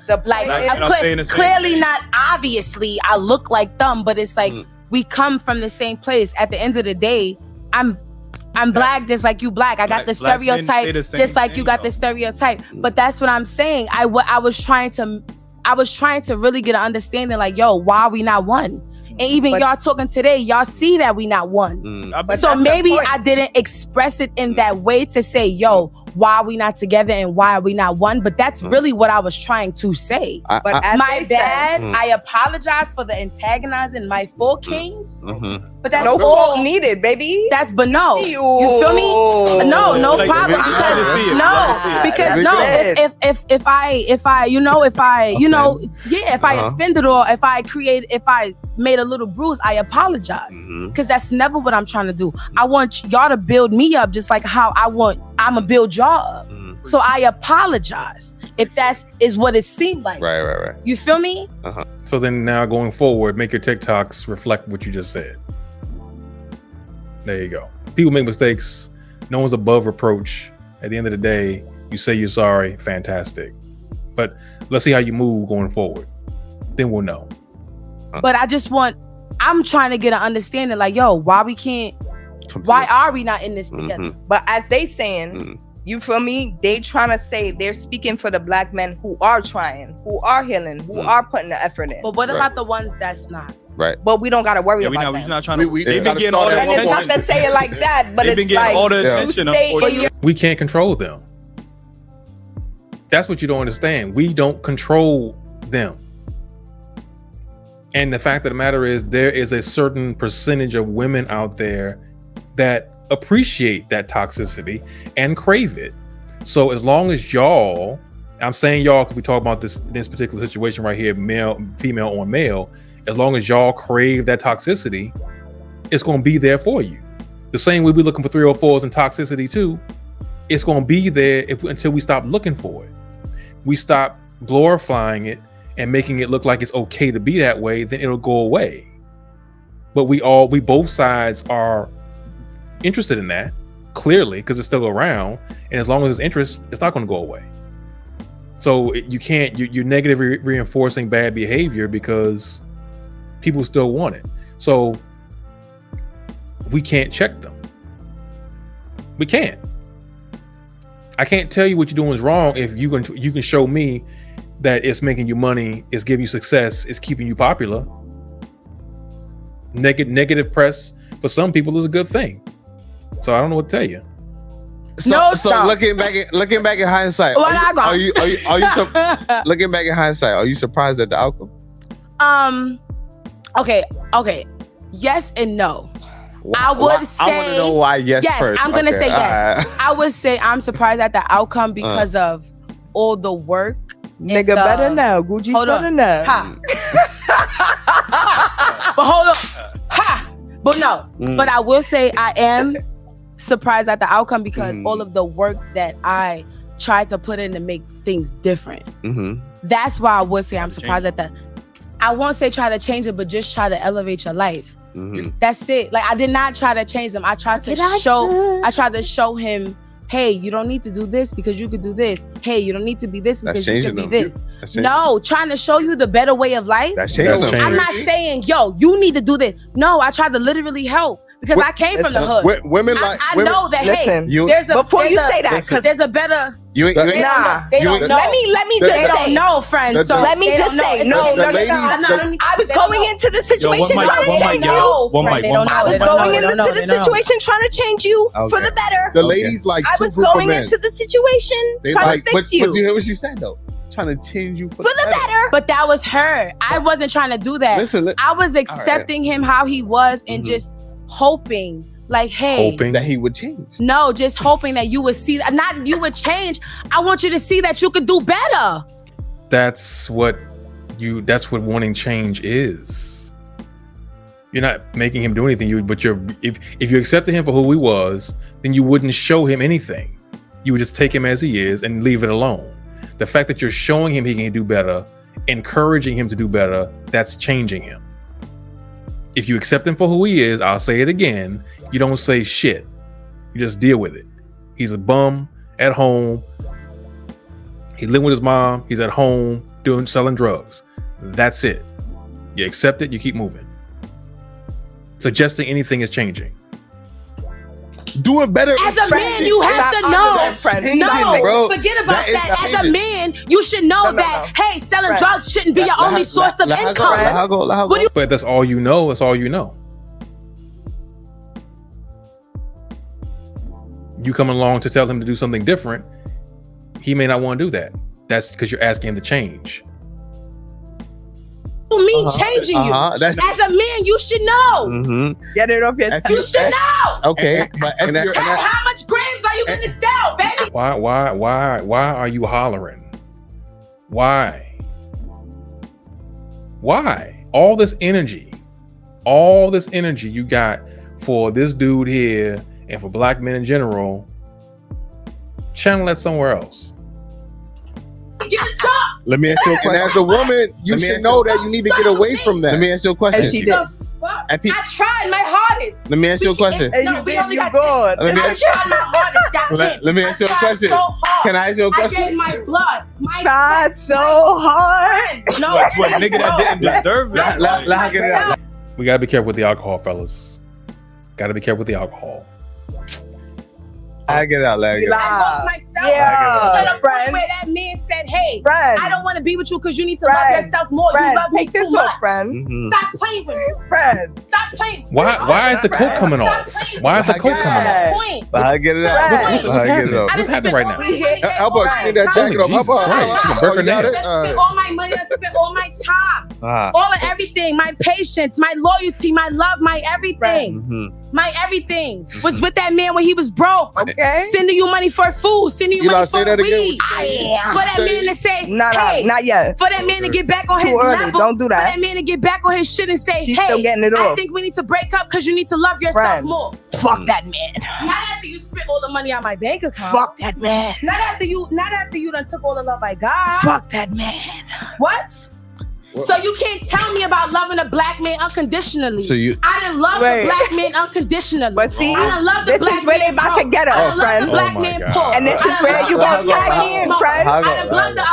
Clearly not obviously I look like them, but it's like we come from the same place. At the end of the day, I'm black just like you black. I got the stereotype just like you got the stereotype. But that's what I'm saying. I was trying to really get an understanding, like, yo, why are we not one? And even y'all talking today, y'all see that we not one. So maybe I didn't express it in that way to say, yo, why are we not together and why are we not one? But that's really what I was trying to say. My bad. I apologize for the antagonizing my four kings. But that's no fault needed, baby. But no. You feel me? No problem. Because if I offended or if I made a little bruise, I apologize. Because that's never what I'm trying to do. I want y'all to build me up just like how I'ma build y'all up. So I apologize if that is what it seemed like. Right. You feel me? So then now going forward, make your TikToks reflect what you just said. There you go. People make mistakes. No one's above reproach. At the end of the day, you say you're sorry. Fantastic. But let's see how you move going forward. Then we'll know. But I'm trying to get an understanding, like, yo, why are we not in this together? But as they saying, you feel me? They trying to say they're speaking for the black men who are trying, who are healing, who are putting the effort in. But what about the ones that's not? Right. But we don't gotta worry about that. We're not trying to. They've been getting all the attention. And it's not to say it like that, but it's like all the attention. We can't control them. That's what you don't understand. We don't control them. And the fact of the matter is, there is a certain percentage of women out there that appreciate that toxicity and crave it. So as long as y'all, I'm saying y'all because we talk about this particular situation right here, female on male, as long as y'all crave that toxicity, it's going to be there for you. The same way we're looking for 304s and toxicity too, it's going to be there until we stop looking for it. We stop glorifying it and making it look like it's okay to be that way, then it'll go away. But we both sides are interested in that, clearly, because it's still around. And as long as there's interest, it's not going to go away. So you're negatively reinforcing bad behavior because people still want it. So we can't check them. We can't. I can't tell you what you're doing is wrong if you can show me that it's making you money, it's giving you success, it's keeping you popular. Negative press for some people is a good thing. So I don't know what to tell you. So looking back in hindsight, looking back in hindsight, are you surprised at the outcome? Okay. Yes and no. I would say. I want to know why. Yes. First. I'm gonna say yes. I would say I'm surprised at the outcome because of all the work. Nigga better now. Gucci's better now. But hold on. But no. But I will say I am surprised at the outcome because all of the work that I tried to put in to make things different. That's why I would say I'm surprised at that. I won't say try to change it, but just try to elevate your life. That's it. Like I did not try to change him. I tried to show him, hey, you don't need to do this because you could do this. Hey, you don't need to be this because you can be this. No, trying to show you the better way of life. I'm not saying, yo, you need to do this. No, I tried to literally help. Because I came from the hood. Women like I know that. Listen, hey, before you say that, because there's a better. They don't know. Let me just say no, friend. So let me just say no. I was going into the situation trying to change you. I was going into the situation trying to change you for the better. The ladies like. I was going into the situation trying to fix you. But you hear what she said though. Trying to change you for the better. But that was her. I wasn't trying to do that. I was accepting him how he was and just hoping, like, hey, hoping that he would change. No, just hoping that you would see, not you would change. I want you to see that you could do better. That's what wanting change is. You're not making him do anything. If you accepted him for who he was, then you wouldn't show him anything. You would just take him as he is and leave it alone. The fact that you're showing him he can do better, encouraging him to do better, that's changing him. If you accept him for who he is, I'll say it again, you don't say shit. You just deal with it. He's a bum at home. He living with his mom. He's at home selling drugs. That's it. You accept it, you keep moving. Suggesting anything is changing. Do it better. As a man, you have to know. No, forget about that. As a man, you should know that, hey, selling drugs shouldn't be your only source of income. But that's all you know. That's all you know. You come along to tell him to do something different, he may not want to do that. That's because you're asking him to change. Me changing you. As a man, you should know. Get it off your chest. You should know. Okay, but how much grams are you going to sell, baby? Why are you hollering? Why? All this energy you got for this dude here and for black men in general, channel that somewhere else. Get a job. Let me ask you a question. And as a woman, you should know that you need to get away from that. Let me ask you a question. And she did. I tried my hardest. Let me ask you a question. We only got good. Let me I tried my hardest. Let me ask you a question. Can I ask you a question? I gave my blood. Tried so hard. No, what nigga that didn't deserve it. We gotta be careful with the alcohol, fellas. Gotta be careful with the alcohol. I get it out, I lost myself. To the friend. point where that man said, hey, Friend. I don't want to be with you because you need to Friend. love yourself more. Friend. You love me Take this too off, much. friend. Stop playing with me. Friend. Stop playing with me. Why is the coke coming off? Why is the coke coming off? Point. But I get it out. What's happening? I What's done happening spent right all now? my money. Elbow, extend that jacket up. Jesus Christ, she gonna break her nail. I spent all my money. I spent all my time. All of everything. My patience, my loyalty, my love, my everything. My everything was with that man when he was broke. Okay. Sending you money for food, sending you Eli, money say for that again. weed. For that man to say, hey, not yet. for that man to get back on Too his early. level. Don't do that. For that man to get back on his shit and say, She's hey, still getting it I off. think we need to break up because you need to love yourself Friend. more. Fuck that man. Not after you spent all the money on my bank account. Fuck that man. Not after you done took all the love I got. Fuck that man. What? So you can't tell me about loving a black man unconditionally. So you- I done love the black man unconditionally. But see, I done love the this black is where they man about to broke. get I us, done love friend. the black Oh my man God. poor. And this I is done where love you the gonna black tag man me in, broke. friend. I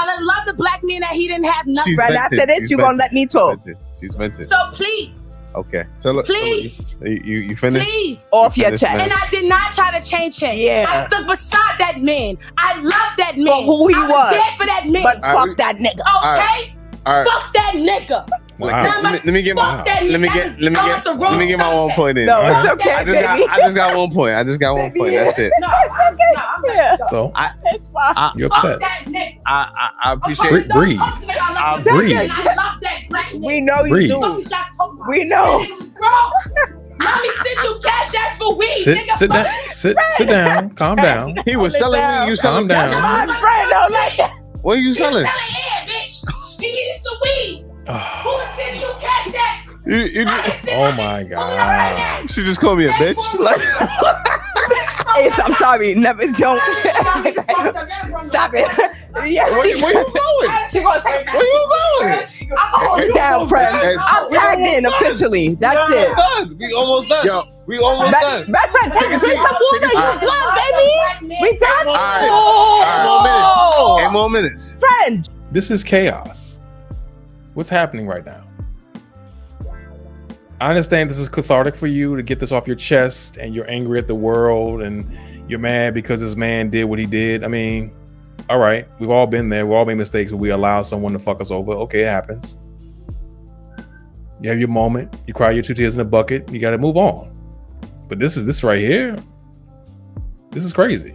done love the black man that he didn't have nothing. Friend, after this, you gonna let me talk. She's vented. So please, Okay. please, You finished? please. Off your Finish, chest. man. And I did not try to change him. Yeah. I stood beside that man. I love that man. For who he I was. there for that man. But fuck that nigga. Okay? All right. Fuck that nigga. Wow. Let me get my Fuck that let me nigga. get let me get my one point in. No, it's okay, I baby. just got one point. I just got one point. That's it. No, it's okay. No, I'm Yeah. So It's fine. you Fuck upset? that nigga. I appreciate Okay, it. don't Breathe. talk to me. I love Breathe. that nigga. I love that black nigga. We know you Breathe. Fuck do. is y'all talking about? We know. That nigga was broke. Let me send you cash apps for weed, nigga. Sit down. Fuck Sit down. Calm down. He was selling me. You selling Calm down. My friend don't like that. What are you He selling? selling air, bitch. He needed some weed. Who Oh, was sending you cash app? You- I can send oh that my bitch to her right now. God. she just called me a bitch. Like, It's, I'm sorry. Never don't. Stop it. Yes, where you going? Where you going? Hold it down, friend. I'm tagged in officially. That's We it. almost done. We almost done. Yo. We almost done. Best friend, take a a seat. some water. Take a You seat. good, baby? We got you. All Eight more minutes. Friend. This is chaos. What's happening right now? I understand this is cathartic for you to get this off your chest and you're angry at the world and you're mad because this man did what he did. I mean, all right, we've all been there. We've all made mistakes when we allow someone to fuck us over. Okay, it happens. You have your moment. You cry your 2 tears in a bucket. You got to move on. But this right here, this is crazy.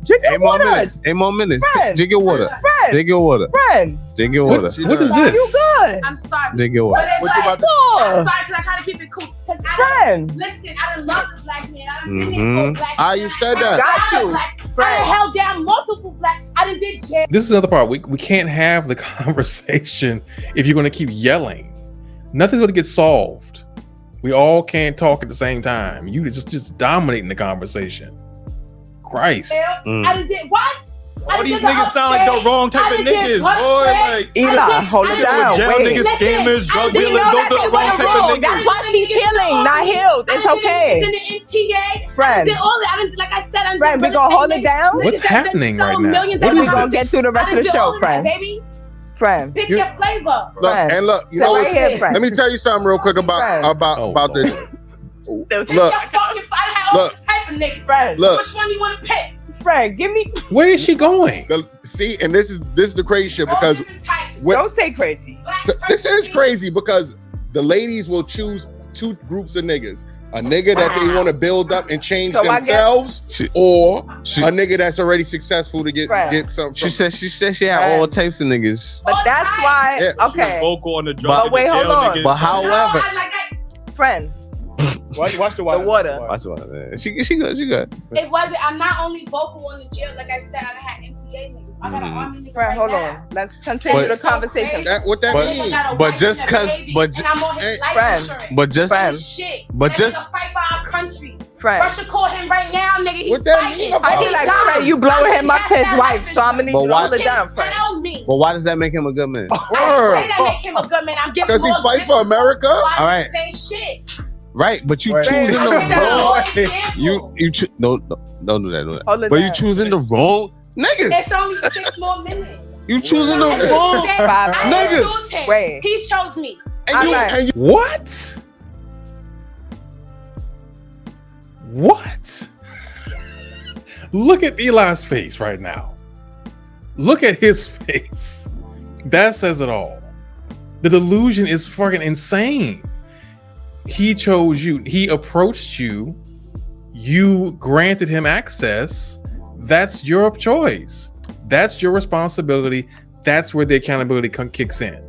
Drink your 8 more water. minutes. 8 more minutes. Friend. Drink your water. Friend. Drink your water. Friend. Drink your water. What is You this? good. I'm sorry. Drink your But water. it's What you like, about to- I'm sorry because I try to keep it cool. Because Friend. listen, I done love the black man. I done been here for a black Ah, man. you said I that. Got done you. black- I Friend. done held down multiple black. I done did jail. This is another part. We can't have the conversation if you're going to keep yelling. Nothing's going to get solved. We all can't talk at the same time. You just dominating the conversation. Christ. I done did what? All these niggas sound like the wrong type of niggas, boy. Like, Eli, hold it down. jail Wait. niggas, scammers, drug We dealers, know those that are they the wrong went type wrong. of niggas. That's why she's healing, not healed. It's okay. In the MTA. Friend. Did all that. I didn't, like I said, I Friend, we gonna hold it down? What's happening right now? What Then is we gonna this? get through the rest of the show, friend. Baby, Friend. pick You- your flavor. Look, Friend. and look, you So know right what's here, friend. let me tell you something real quick about Friend. Oh, this. Pick Look, your fucking. I had all look. type of niggas. Friend. Look. Which one you want to pick? Friend, give me. Where is she going? See, and this is the crazy shit All because different types. when- Don't say crazy. Black so this is person. crazy because the ladies will choose 2 groups of niggas. A nigga that they want to build up and change So I guess- themselves, She- or she- a nigga that's already successful to get Right. something. She said she had all types of niggas. But that's why. Yeah. Okay. Vocal on the drug. But wait, hold on. But however, No, Friend. watch the The water. watch what, man. She good. it wasn't. I'm not only vocal on the jail. Like I said, I had MTA niggas. I got an army nigga Friend, right hold now. on. Let's continue But- the conversation. what that But- means? but just And 'cause- I'm but- on his Hey, life friend, insurance. But just Friend. Shit. but That just- nigga fight for our country. Friend. Russia call him right now, nigga. He's What that fighting. mean about- I be like, friend, you blowing him up to his wife, so I'm gonna need But you to why- hold it down, friend. Tell me. but why does that make him a good man? I didn't say that make him a good man. I'm giving Does he laws fight for different. America? Why All right. Say shit. Right, but you Right. choosing I'm the giving a wrong. law example. You don't do that. Hold it But you down. choosing the wrong niggas. It's only 6 more minutes. You choosing the I didn't wrong say- Five I didn't niggas. choose him. Wait. He chose me. and you, Alright. And you, What? What? Look at Eli's face right now. Look at his face. That says it all. The delusion is fucking insane. He chose you. He approached you. You granted him access. That's your choice. That's your responsibility. That's where the accountability kicks in.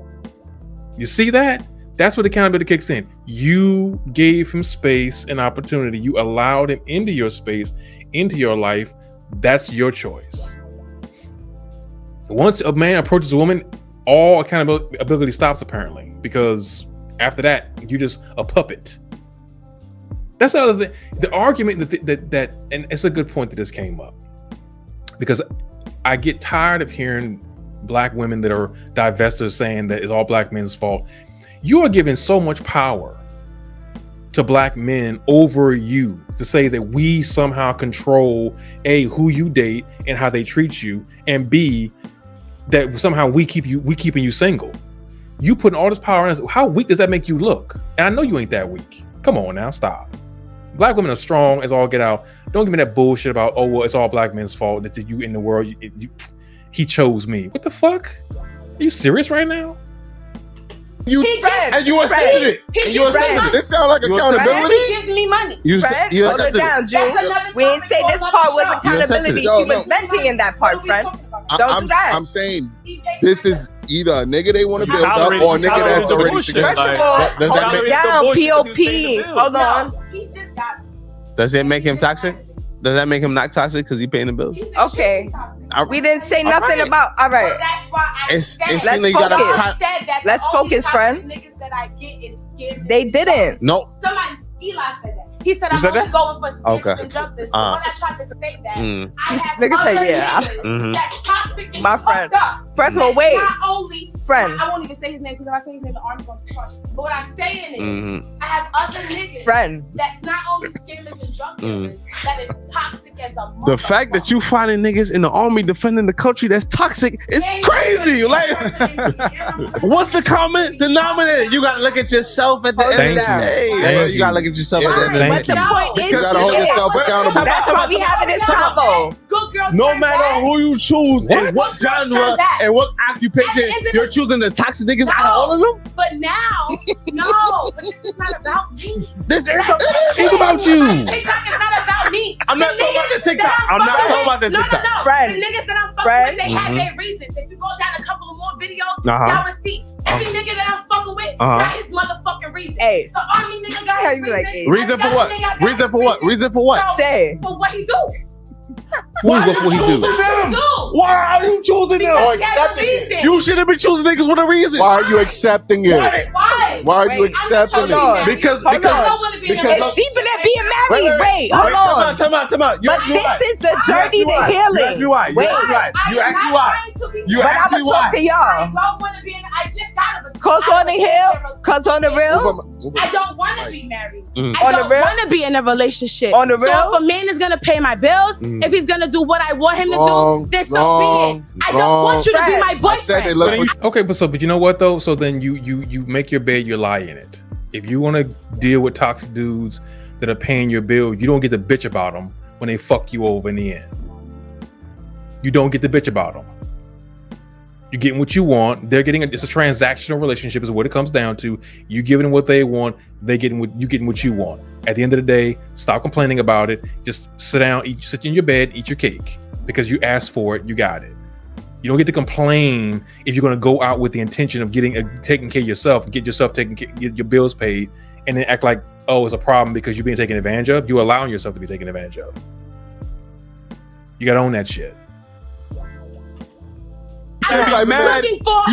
You see that? That's where the accountability kicks in. You gave him space and opportunity. You allowed him into your space, into your life. That's your choice. Once a man approaches a woman, all accountability stops apparently, because after that, you're just a puppet. That's the other thing. The argument that and it's a good point that this came up, because I get tired of hearing black women that are divestors saying that it's all black men's fault. You are giving so much power to black men over you to say that we somehow control A, who you date and how they treat you, and B, that somehow we keeping you single. You putting all this power in us. How weak does that make you look? And I know you ain't that weak. Come on now, stop. Black women are strong as all get out. Don't give me that bullshit about, oh, well, it's all black men's fault that you in the world. He chose me. What the fuck? Are you serious right now? And you accepted it. And you accepted it. This sounds like accountability. He gives me money. You hold it down, June. We ain't say this part was accountability. He was venting in that part, friend. Don't do that. I'm saying this is either a nigga they want to build up or a nigga that's already secure. First of all, hold it down, POP. Hold on. He just got. Does it make him toxic? Does that make him not toxic because he paying the bills? Okay. We didn't say nothing about. All right. But that's why I said. Let's focus, friend. Niggas that I get is scared. They didn't. No. Eli said that. He said, I'm only going for skims and jumpers. So when I tried to say that, I have Niggas other say, yeah. niggas that's toxic and My friend. Up. First of all, wait. Not only, friend. I won't even say his name because if I say his name, the arm's going to crush. But what I'm saying is, I have other niggas friend. That's not only scammers and junk dealers, that is toxic as a motherfucker. The fact that you finding niggas in the army defending the country that's toxic is crazy. Like, what's the common denominator? You gotta look at yourself at the end of the day. You gotta look at yourself at the end of the day. But the point is, you gotta hold yourself accountable. That's why we having this combo. No matter who you choose and what genre and what occupation, you're choosing the toxic niggas out of all of them. But now, no, but this is not about me. This is It's about you. TikTok is not about me. I'm not talking about the TikTok. I'm not talking about the TikTok. No. Friend. The niggas that I'm fucking with, they have their reasons. If you go down a couple of more videos, y'all will see every nigga that I'm fucking with got his motherfucking reason. Hey. The army nigga got his reason. Reason for what? Reason for what? Reason for what? Say. For what he do. What he do? Why are you choosing them? You shouldn't be choosing niggas with a reason. Why are you accepting it? Why? Why are you accepting it? Because it's deeper than being married. Wait, hold on. Time out. But this is the journey to healing. You ask me why. You ask me why. But I'm gonna talk to y'all. I don't want to be in. I just got a. Cause on the hill. Cause on the real. I don't want to be married. On I the don't real? want to be in a relationship. On the real? So if a man is gonna pay my bills, if he's gonna do what I want him to do, then so be it. I don't want you to be my boyfriend. Okay, but you know what though? So then you make your bed, you lie in it. If you want to deal with toxic dudes that are paying your bill, you don't get to bitch about them when they fuck you over in the end. You don't get to bitch about them. You're getting what you want. They're getting it's a transactional relationship is what it comes down to. You giving them what they want, they getting what you want. At the end of the day, stop complaining about it. Just sit down, sit in your bed, eat your cake. Because you asked for it, you got it. You don't get to complain if you're going to go out with the intention of taking care of yourself, get your bills paid, and then act like, oh, it's a problem because you're being taken advantage of. You're allowing yourself to be taken advantage of. You got to own that shit. You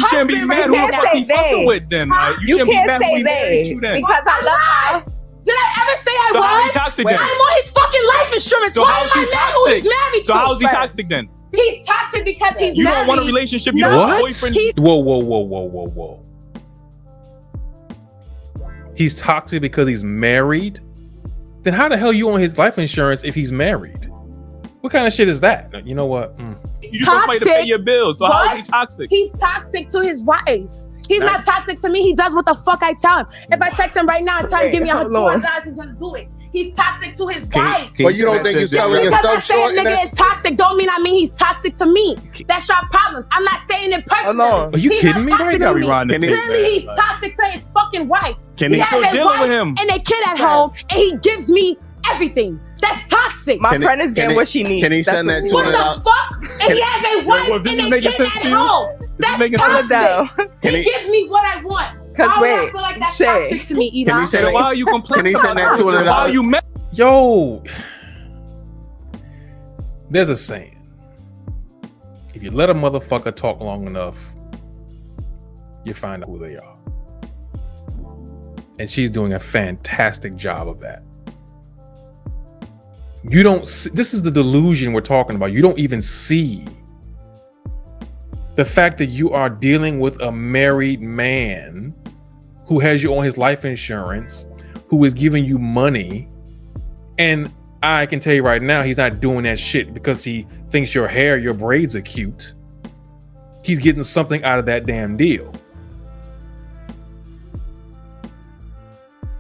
shouldn't be mad who the fuck he's fucking with then. You can't say they because I love. Did I ever say I was? was? How is he toxic then? I'm on his fucking life insurance. So why am I mad who he's married to? So how is he toxic then? He's toxic because he's married. You don't want a relationship. You want a boyfriend. Whoa. He's toxic because he's married? Then how the hell are you on his life insurance if he's married? What kind of shit is that? You know what? You just want somebody to pay your bills. So how is he toxic? He's toxic to his wife. He's not toxic to me. He does what the fuck I tell him. If I text him right now and tell him give me $100, he's gonna do it. he's toxic to his wife. But you don't think you're selling Because I yourself say a short? nigga is toxic don't mean I mean he's toxic to me. That's your problems. I'm not saying it personally. Are you kidding me right now? Clearly he's toxic to his fucking wife. He has still a dealing wife with him. and a kid at home, and he gives me everything. That's toxic. My friend is getting what she needs. Can he send that What the fuck? And he has a wife and a kid at home. That's toxic. He gives me what I want. Cause Why would I wait, feel like that's Shay, toxic to me, Eli? Can he send that? Why are you complaining? Can he send that $200? Why are you mad? Yo, there's a saying. If you let a motherfucker talk long enough, you find out who they are. And she's doing a fantastic job of that. You don't see, this is the delusion we're talking about. You don't even see the fact that you are dealing with a married man who has you on his life insurance, who is giving you money. And I can tell you right now, he's not doing that shit because he thinks your hair, your braids are cute. He's getting something out of that damn deal.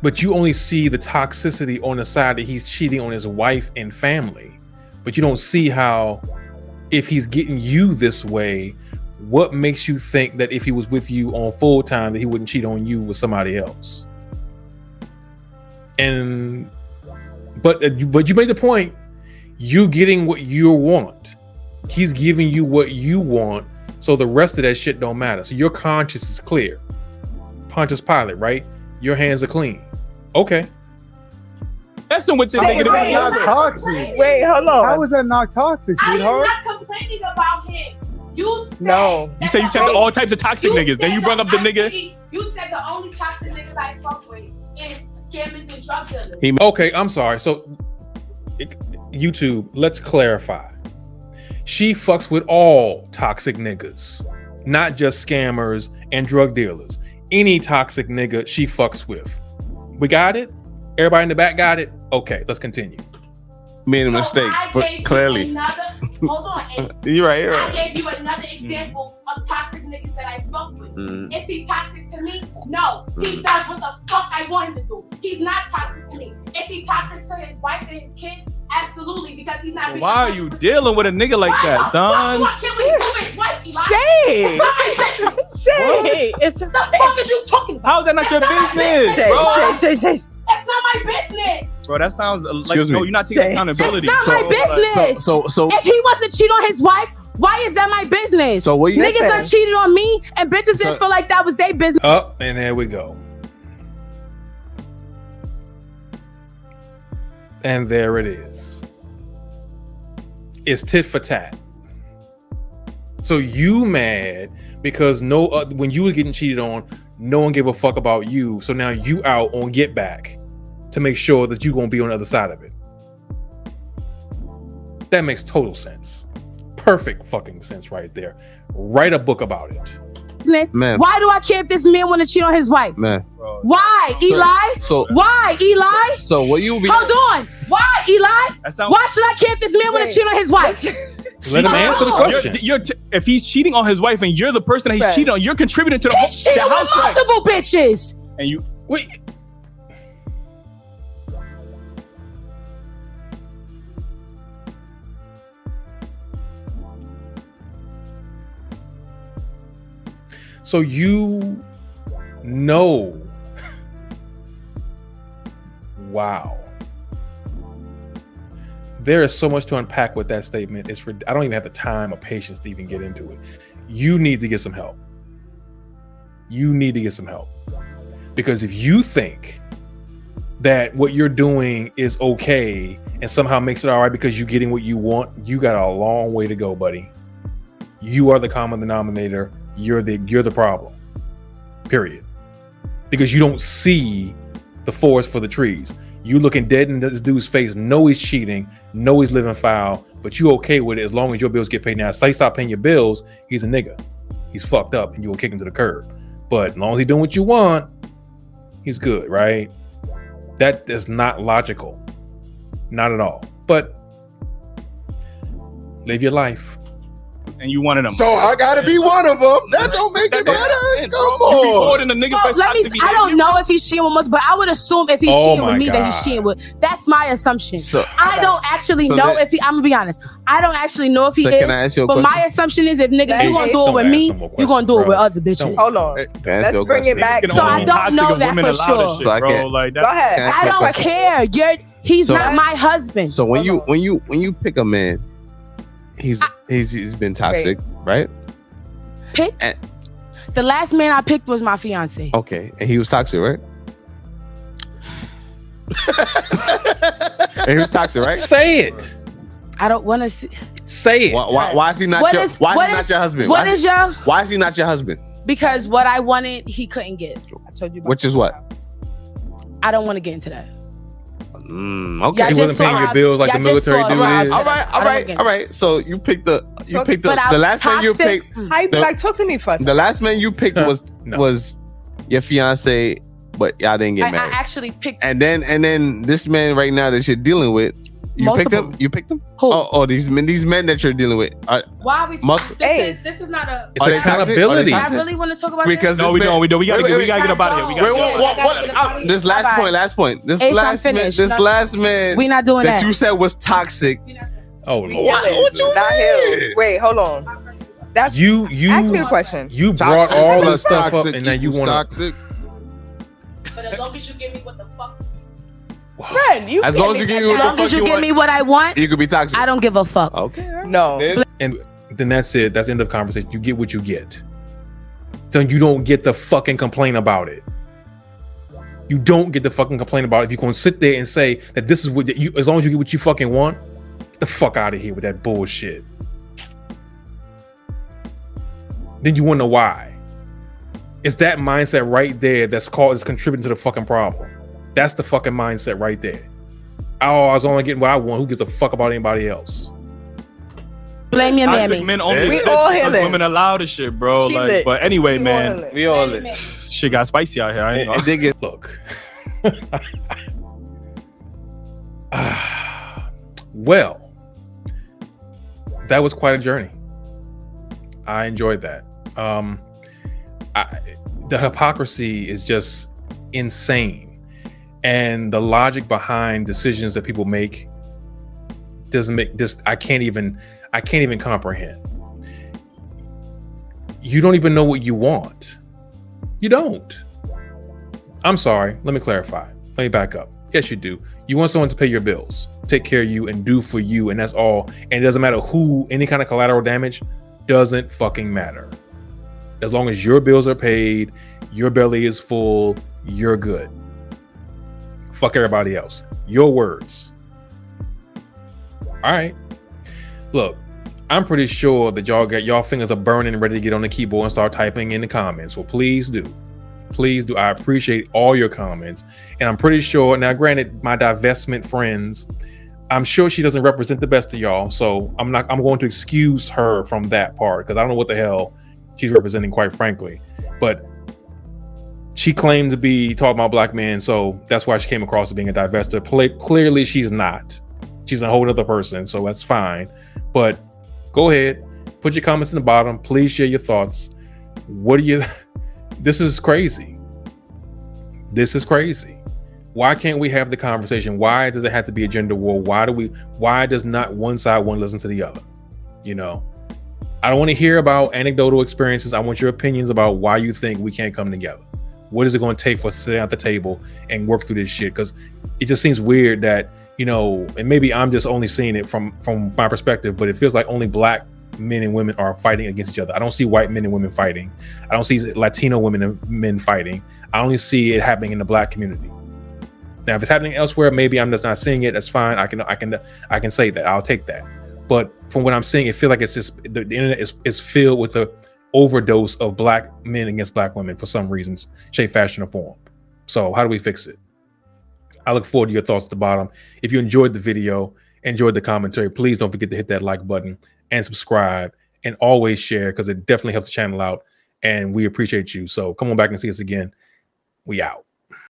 But you only see the toxicity on the side that he's cheating on his wife and family. But you don't see how, if he's getting you this way, what makes you think that if he was with you on full time that he wouldn't cheat on you with somebody else? And but you made the point. You getting what you want. He's giving you what you want. So the rest of that shit don't matter. So your conscience is clear. Pontius Pilate, right? Your hands are clean. Okay. That's the with the How is negative. that not toxic? Wait, hold on. How is that not toxic, I'm sweetheart? not complaining about him. You said No. You say you checked all types of toxic niggas. Then you brought up the nigga. You said the only toxic niggas I fuck with is scammers and drug dealers. Okay, I'm sorry. So YouTube, let's clarify. She fucks with all toxic niggas, not just scammers and drug dealers. Any toxic nigga she fucks with. We got it? Everybody in the back got it? Okay, let's continue. Made a mistake, but clearly. Hold on. You're right. I gave you another example of toxic niggas that I fuck with. Is he toxic to me? No. He does what the fuck I want him to do. He's not toxic to me. Is he toxic to his wife and his kids? Absolutely, because he's not. Why are you dealing with a nigga like that, son? Shay. Shay. It's the fuck is you talking about? How is that not your business, bro? Shay. That's not my business. Bro, that sounds like Excuse me. no, you're not taking accountability. That's not my business. So if he wants to cheat on his wife, why is that my business? So what you niggas done cheated on me and bitches didn't feel like that was their business. Up and there we go. And there it is. It's tit for tat. So you mad because when you were getting cheated on, no one gave a fuck about you. So now you out on get back to make sure that you're gonna be on the other side of it. That makes total sense. Perfect fucking sense right there. Write a book about it. Man. Why do I care if this man want to cheat on his wife? Man. Why, Eli? Why, Eli? So what you be? Hold on. Why, Eli? Why should I care if this man want to cheat on his wife? Let him answer the question. If he's cheating on his wife and you're the person that he's cheating on, you're contributing to the whole cheating with house. Multiple bitches. And you wait. So you know. Wow. There is so much to unpack with that statement. I don't even have the time or patience to even get into it. You need to get some help. You need to get some help. Because if you think that what you're doing is okay and somehow makes it all right because you're getting what you want, you got a long way to go, buddy. You are the common denominator. You're the problem. Period. Because you don't see the forest for the trees. You looking dead in this dude's face, know he's cheating, know he's living foul, but you okay with it as long as your bills get paid. Now, say stop paying your bills, he's a nigga. He's fucked up and you will kick him to the curb. But as long as he's doing what you want, he's good, right? That is not logical. Not at all. But live your life. and you one of them. So I gotta be one of them. That don't make it better. Come on. In a nigga No, I don't know if he's cheating with multiple, but I would assume if he's cheating with me that he's cheating with. That's my assumption. So, I don't actually know if he. I'm gonna be honest. I don't actually know if he is. Can I ask you a but question? my assumption is if nigga you gonna do it with me, you gonna do it with other bitches. Hold on. Let's bring it back. So I don't know that for sure. So I can't. Go ahead. I don't care. He's not my husband. So when you pick a man, he's been toxic, right? Pick. The last man I picked was my fiance. Okay, and he was toxic, right? And he was toxic, right? Say it. I don't want to say it. Why is he not your husband? Why is he not your husband? Because what I wanted, he couldn't get. I told you. Which is what? I don't want to get into that. Okay. He wasn't paying your bills like the military dude is. All right. So you picked the last man you picked. How you like talk to me first? The last man you picked was your fiance, but y'all didn't get married. I actually picked. And then this man right now that you're dealing with, picked him. You picked him. Who? Oh, these men that you're dealing with. Why are we? This is not a. It's accountability. I really want to talk about because this. We gotta get up out of here. This last point. This last man. We not doing that. You said was toxic. Oh, Lord. What you mean? Wait, hold on. That's you. Ask me a question. You brought all this stuff up, and now you want toxic. But as long as you give me what the fuck. Friend, as long as you give me what I want, you could be toxic. I don't give a fuck. Okay. No. And then that's it. That's the end of the conversation. You get what you get. So you don't get to fucking complain about it. You don't get to fucking complain about it. If you're gonna sit there and say that this is what you, as long as you get what you fucking want, get the fuck out of here with that bullshit. Then you wonder why. It's that mindset right there that's contributing to the fucking problem. That's the fucking mindset right there. Oh, I was only getting what I want. Who gives a fuck about anybody else? Blame your mammy. Men only we all healing. Women allow the shit, bro. Like, but anyway, man, we all lit. Shit got spicy out here. I ain't gonna dig it. Look. Well, that was quite a journey. I enjoyed that. The hypocrisy is just insane. And the logic behind decisions that people make doesn't make this. I can't even comprehend. You don't even know what you want. You don't. I'm sorry. Let me clarify. Let me back up. Yes, you do. You want someone to pay your bills, take care of you, and do for you, and that's all. And it doesn't matter who. Any kind of collateral damage doesn't fucking matter. As long as your bills are paid, your belly is full, you're good. Fuck everybody else. Your words. All right. Look, I'm pretty sure that y'all fingers are burning and ready to get on the keyboard and start typing in the comments. Well, please do. Please do. I appreciate all your comments. And I'm pretty sure, now granted, my divestment friends, I'm sure she doesn't represent the best of y'all. So I'm going to excuse her from that part because I don't know what the hell she's representing, quite frankly. But she claimed to be talking about black men, so that's why she came across as being a divester. Clearly, she's not. She's a whole other person, so that's fine. But go ahead, put your comments in the bottom. Please share your thoughts. What do you? This is crazy. This is crazy. Why can't we have the conversation? Why does it have to be a gender war? Why does not one side want to listen to the other? You know, I don't want to hear about anecdotal experiences. I want your opinions about why you think we can't come together. What is it going to take for us to sit at the table and work through this shit? Because it just seems weird that, you know, and maybe I'm just only seeing it from my perspective, but it feels like only black men and women are fighting against each other. I don't see white men and women fighting. I don't see Latino women and men fighting. I only see it happening in the black community. Now, if it's happening elsewhere, maybe I'm just not seeing it. That's fine. I can say that. I'll take that. But from what I'm seeing, it feels like it's just the internet is filled with a overdose of black men against black women for some reasons, shape, fashion, or form. So how do we fix it? I look forward to your thoughts at the bottom. If you enjoyed the video, enjoyed the commentary, please don't forget to hit that like button and subscribe, and always share because it definitely helps the channel out, and we appreciate you. So come on back and see us again. We out.